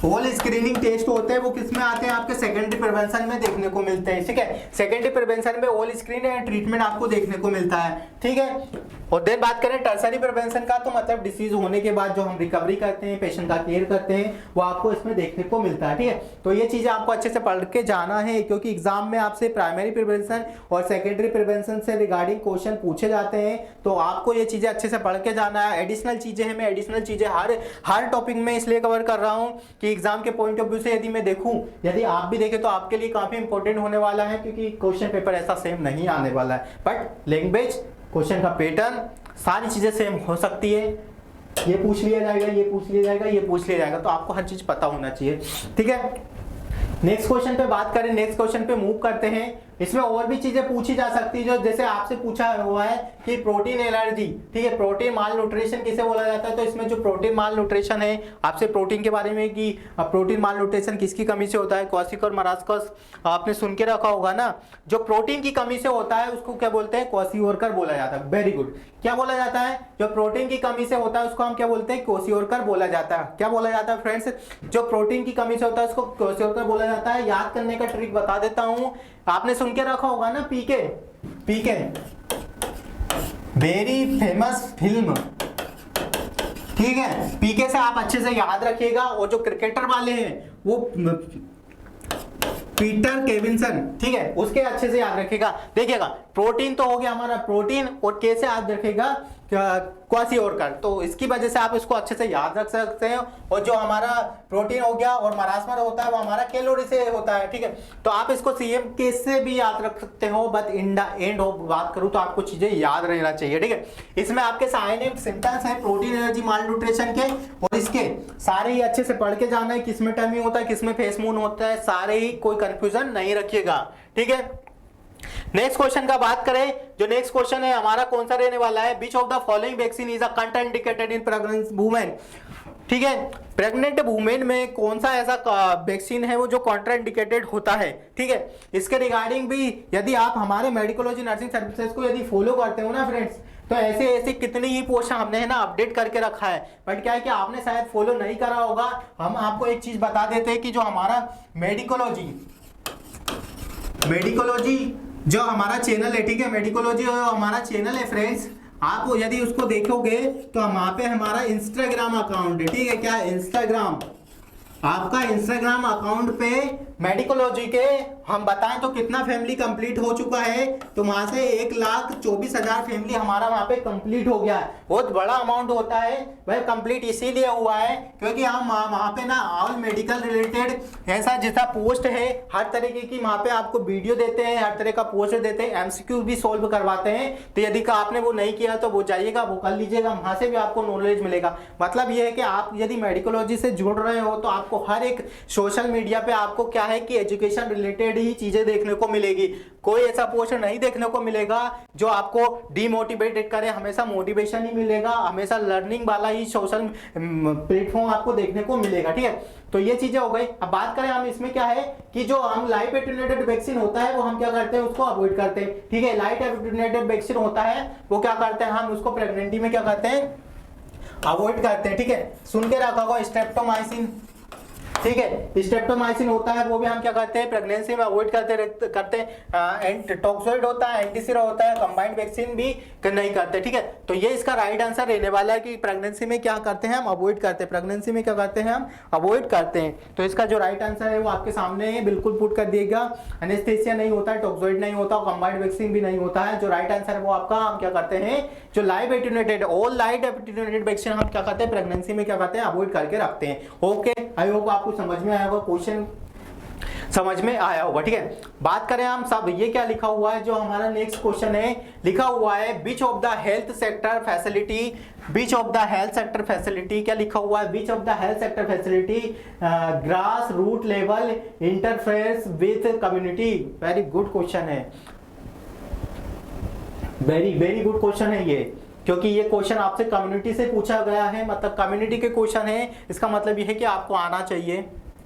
S1: ऑल स्क्रीनिंग टेस्ट होते हैं, वो किस में आते हैं, आपके सेकेंडरी प्रिवेंशन में देखने को मिलते हैं, ठीक है। सेकेंडरी प्रिवेंशन में ऑल स्क्रीन एंड ट्रीटमेंट आपको देखने को मिलता है, ठीक है। और देन बात करें टर्सरी प्रिवेंशन का, तो मतलब डिसीज होने के बाद जो हम रिकवरी करते हैं, पेशेंट का केयर करते हैं, वो आपको इसमें देखने को मिलता है, ठीक है। तो ये चीजें आपको अच्छे से पढ़ के जाना है, क्योंकि एग्जाम में आपसे प्राइमरी प्रिवेंशन और सेकेंडरी प्रिवेंशन से रिगार्डिंग क्वेश्चन पूछे जाते हैं, तो आपको ये चीजें अच्छे से पढ़ के जाना है। एडिशनल चीजें हैं, मैं एडिशनल चीजें हर टॉपिक में इसलिए कवर कर रहा हूँ कि एग्जाम के पॉइंट ऑफ व्यू से यदि मैं देखूं, यदि आप भी देखें, तो आपके लिए काफी इंपॉर्टेंट होने वाला है, क्योंकि क्वेश्चन पेपर ऐसा सेम नहीं आने वाला है, बट लैंग्वेज, क्वेश्चन का पैटर्न, सारी चीजें सेम हो सकती है। ये पूछ लिया जाएगा, ये पूछ लिया जाएगा, ये पूछ लिया जाएगा, तो आपको हर चीज पता होना चाहिए, ठीक है। नेक्स्ट क्वेश्चन पे बात करें, नेक्स्ट क्वेश्चन पे मूव करते हैं। इसमें और भी चीजें पूछी जा सकती है, जो जैसे आपसे पूछा हुआ है कि प्रोटीन एलर्जी, ठीक है, प्रोटीन माल न्यूट्रिशन किसे बोला जाता है, तो इसमें जो प्रोटीन माल न्यूट्रिशन है, आपसे प्रोटीन के बारे में कि प्रोटीन माल न्यूट्रिशन किसकी कमी से होता है, क्वासिक और मरास्कस आपने सुन के रखा होगा ना। जो प्रोटीन की कमी से होता है उसको क्या बोलते हैं, क्वासिओरकर बोला जाता है। वेरी गुड, क्या बोला जाता है, जो प्रोटीन की कमी से होता है उसको हम क्या बोलते हैं, क्वासिओरकर बोला जाता है। क्या बोला जाता है फ्रेंड्स, जो प्रोटीन की कमी से होता है उसको क्वासिओरकर बोला जाता है। याद करने का ट्रिक बता देता हूं, आपने सुन के रखा होगा ना, पीके, पीके वेरी फेमस फिल्म, ठीक है, पीके से आप अच्छे से याद रखिएगा। और जो क्रिकेटर वाले हैं वो पीटर केविंसन, ठीक है, उसके अच्छे से याद रखेगा। देखिएगा, प्रोटीन तो हो गया हमारा प्रोटीन, और के से याद रखेगा क्वासिओरकर, तो इसकी वजह से आप इसको अच्छे से याद रख सकते हैं। और जो हमारा प्रोटीन हो गया और मरास्मर होता है वो हमारा कैलोरी से होता है, ठीक है। तो आप इसको सीएम के से भी याद रख सकते हो, but in the end of बात करूं तो आपको चीजें याद रहना चाहिए, ठीक है। इसमें आपके साइनिक सिम्टम्स है प्रोटीन एनर्जी माल न्यूट्रिशन के, और इसके सारे ही अच्छे से पढ़ के जाना है, किसमें टर्मिंग होता है, किसमें फेस मून होता है, सारे ही, कोई कंफ्यूजन नहीं रखिएगा, ठीक है। नेक्स्ट क्वेश्चन का बात करें, जो नेक्स्ट क्वेश्चन है हमारा कौन सा रहने वाला है, which of the following vaccine is a contraindicated in pregnant women, ठीक है। प्रेग्नेंट वुमेन में कौन सा ऐसा वैक्सीन है वो जो कॉन्ट्राइंडिकेटेड होता है, ठीक है। इसके रिगार्डिंग भी यदि आप हमारे मेडिकोलॉजी नर्सिंग सर्विसेज को यदि फॉलो करते हो ना फ्रेंड्स, तो ऐसे ऐसे कितनी ही पोस्ट हमने है ना अपडेट करके रखा है, बट क्या है कि आपने शायद फॉलो नहीं करा होगा। हम आपको एक चीज बता देते हैं कि जो हमारा मेडिकोलॉजी जो हमारा चैनल है, ठीक है, मेडिकोलॉजी हमारा चैनल है फ्रेंड्स, आप यदि उसको देखोगे तो वहां पे हमारा इंस्टाग्राम अकाउंट है, ठीक है, क्या इंस्टाग्राम, आपका इंस्टाग्राम अकाउंट पे मेडिकोलॉजी के हम बताएं तो कितना फैमिली कंप्लीट हो चुका है, तो वहां से 1,24,000 फैमिली हमारा वहां पे कंप्लीट हो गया है। बहुत बड़ा अमाउंट होता है वह कंप्लीट इसीलिए हुआ है क्योंकि हम वहां पे ना ऑल मेडिकल रिलेटेड ऐसा जैसा पोस्ट है, हर तरीके की वहां पे आपको वीडियो देते हैं, हर तरह का पोस्ट देते हैं, एमसीक्यू भी सोल्व करवाते हैं। तो यदि आपने वो नहीं किया तो वो जाइएगा, वो कर लीजिएगा, वहां से भी आपको नॉलेज मिलेगा। मतलब ये है कि आप यदि मेडिकोलॉजी से जुड़ रहे हो तो आपको हर एक सोशल मीडिया पे आपको क्या है कि एजुकेशन रिलेटेड ही चीजें देखने को मिलेगी। कोई ऐसा पोस्ट नहीं देखने को मिलेगा जो आपको डिमोटिवेटेड करे, हमेशा मोटिवेशन ही मिलेगा, हमेशा लर्निंग वाला ही सोशल प्लेटफॉर्म आपको देखने को मिलेगा। ठीक है, तो ये चीजें हो गई। अब बात करें हम इसमें क्या है कि जो हम लाइव एटेन्यूएटेड वैक्सीन होता है वो हम क्या करते हैं, उसको अवॉइड करते हैं। ठीक है, लाइव एटेन्यूएटेड वैक्सीन होता है वो क्या करते हैं, हम उसको प्रेगनेंसी में क्या करते हैं, अवॉइड करते हैं। ठीक है, सुन के रखा होगा स्ट्रेप्टोमाइसिन। ठीक है, स्ट्रेप्टोमाइसिन होता है वो भी हम क्या करते हैं, प्रेगनेंसी में अवॉइड करते हैं। टॉक्सोइड होता है, एंटीसिरा होता है, कंबाइंड वैक्सीन भी नहीं करते। ठीक है, तो ये इसका राइट आंसर रहने वाला है कि प्रेगनेंसी में क्या करते हैं, हम अवॉइड करते हैं। प्रेगनेंसी में क्या करते हैं, हम अवॉइड करते हैं। तो इसका जो राइट आंसर है वो आपके सामने है, बिल्कुल पुट कर दिएगा। एनेस्थेसिया नहीं होता है, टॉक्सोइड नहीं होता, कंबाइंड वैक्सीन भी नहीं होता है। जो राइट आंसर है वो आपका, हम क्या करते हैं, जो live attenuated, all live attenuated vaccine हम क्या करते हैं, प्रेगनेंसी में क्या करते हैं, अवॉइड करके रखते हैं। ओके, आई होप आपको समझ में आया होगा, क्वेश्चन समझ में आया होगा। ठीक है, बात करें हम सब, ये क्या लिखा हुआ है, जो हमारा नेक्स्ट क्वेश्चन है, लिखा हुआ है beach of the health sector facility, beach of the health sector facility, क्या लिखा हुआ है, beach of the health sector facility grass root level interferes with community. Very good question है, वेरी वेरी गुड क्वेश्चन है ये, क्योंकि ये question आपसे कम्युनिटी से पूछा गया है, मतलब कम्युनिटी के क्वेश्चन है, इसका मतलब ये है कि आपको आना चाहिए।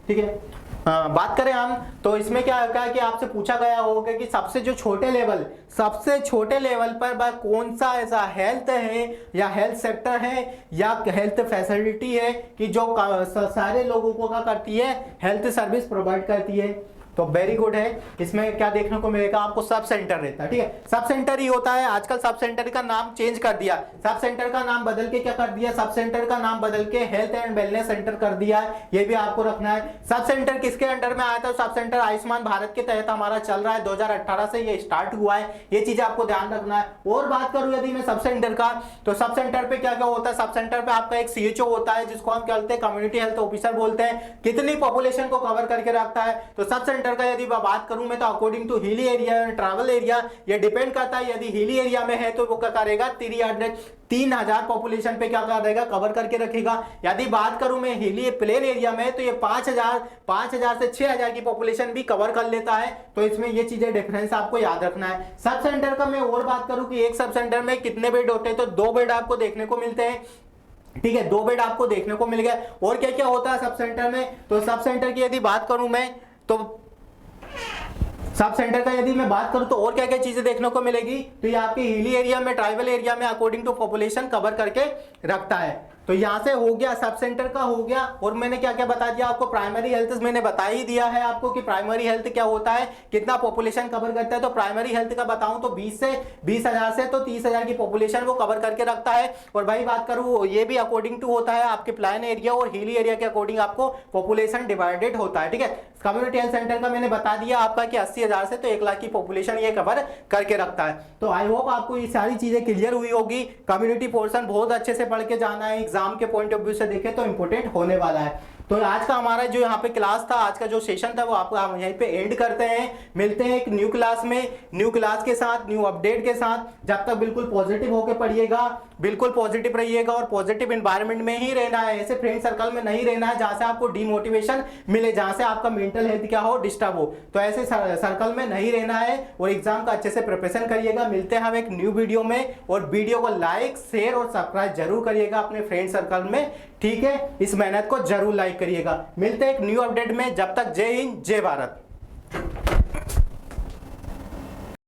S1: ठीक है, बात करें हम तो इसमें क्या है कि आपसे पूछा गया होगा कि सबसे जो छोटे लेवल, सबसे छोटे लेवल पर कौन सा ऐसा हेल्थ है या हेल्थ सेक्टर है या हेल्थ फैसिलिटी है कि जो सारे लोगों को क्या करती है, हेल्थ सर्विस प्रोवाइड करती है। तो वेरी गुड है, इसमें क्या देखने को मिलेगा आपको, सब सेंटर रहता है। ठीक है, सब सेंटर ही होता है। आजकल सब सेंटर का नाम चेंज कर दिया, सब सेंटर का नाम बदल के क्या कर दिया, सब सेंटर का नाम बदल के हेल्थ एंड वेलनेस सेंटर कर दिया है। ये भी आपको रखना है। सब सेंटर किसके अंडर में आया था, सब सेंटर आयुष्मान भारत के तहत हमारा चल रहा है, 2018 से ये स्टार्ट हुआ है। ये चीज आपको ध्यान रखना है। और बात करूं यदि मैं सब सेंटर का, तो सब सेंटर पे क्या क्या होता है, सब सेंटर पे आपका एक CHO होता है, जिसको हम क्या बोलते हैं, कम्युनिटी हेल्थ ऑफिसर बोलते हैं। कितनी पॉपुलेशन को कवर करके रखता है, तो सब सेंटर का यदि बात करूं मैं तो according to hilly area, travel area, ये डिपेंड करता है। यदि हिली एरिया में है तो वो क्या करेगा, 3000 पॉपुलेशन पे क्या करेगा, कवर करके रखेगा। यदि बात करूं मैं हिली प्लेन एरिया में तो ये 5000 से 6000 की पॉपुलेशन भी कवर कर लेता है। तो इसमें ये चीजें डिफरेंस आपको याद रखना है। सब सेंटर का मैं और बात करूं कि एक सब सेंटर में कितने बेड होते हैं, तो 2 बेड आपको देखने को मिलते हैं। ठीक है, 2 बेड आपको देखने को मिल गया। और क्या क्या होता है सब सेंटर में, तो सब सेंटर की यदि बात करूं मैं तो सब सेंटर का यदि मैं बात करूं तो और क्या क्या चीजें देखने को मिलेगी, तो ये आपके हिली एरिया में, ट्राइबल एरिया में अकॉर्डिंग टू पॉपुलेशन कवर करके रखता है। तो यहां से हो गया, सब सेंटर का हो गया। और मैंने क्या क्या बता दिया आपको, प्राइमरी हेल्थ मैंने बता ही दिया है आपको कि प्राइमरी हेल्थ क्या होता है, कितना पॉपुलेशन कवर करता है। तो प्राइमरी हेल्थ का बताऊं तो 20,000 से तो 30,000 की पॉपुलेशन वो कवर करके रखता है। और भाई बात करूं, ये भी अकॉर्डिंग टू होता है आपके प्लान एरिया और हिली एरिया के अकॉर्डिंग आपको पॉपुलेशन डिवाइडेड होता है। ठीक है, कम्युनिटी हेल्थ सेंटर का मैंने बता दिया आपका कि 80,000 से तो 1 लाख की पॉपुलेशन ये कवर करके रखता है। तो आई होप आपको ये सारी चीजें क्लियर हुई होगी। कम्युनिटी पोर्शन बहुत अच्छे से पढ़ के जाना है, एग्जाम के पॉइंट ऑफ व्यू से देखें तो इंपॉर्टेंट होने वाला है। तो आज का हमारा जो यहाँ पे क्लास था, आज का जो सेशन था वो आपको हम यहीं पे एंड करते हैं। मिलते हैं एक न्यू क्लास में, न्यू क्लास के साथ, न्यू अपडेट के साथ। जब तक बिल्कुल पॉजिटिव होकर पढ़िएगा, बिल्कुल पॉजिटिव रहिएगा और पॉजिटिव एनवायरनमेंट में ही रहना है। ऐसे फ्रेंड सर्कल में नहीं रहना है जहां से आपको डिमोटिवेशन मिले, जहां से आपका मेंटल हेल्थ क्या हो, डिस्टर्ब हो। तो ऐसे सर्कल में नहीं रहना है और एग्जाम का अच्छे से प्रिपरेशन करिएगा। मिलते हैं हम एक न्यू वीडियो में, और वीडियो को लाइक, शेयर और सब्सक्राइब जरूर करिएगा अपने फ्रेंड सर्कल में। ठीक है, इस मेहनत को जरूर लाइक करिएगा। मिलते हैं एक न्यू अपडेट में, जब तक जय हिंद, जय भारत।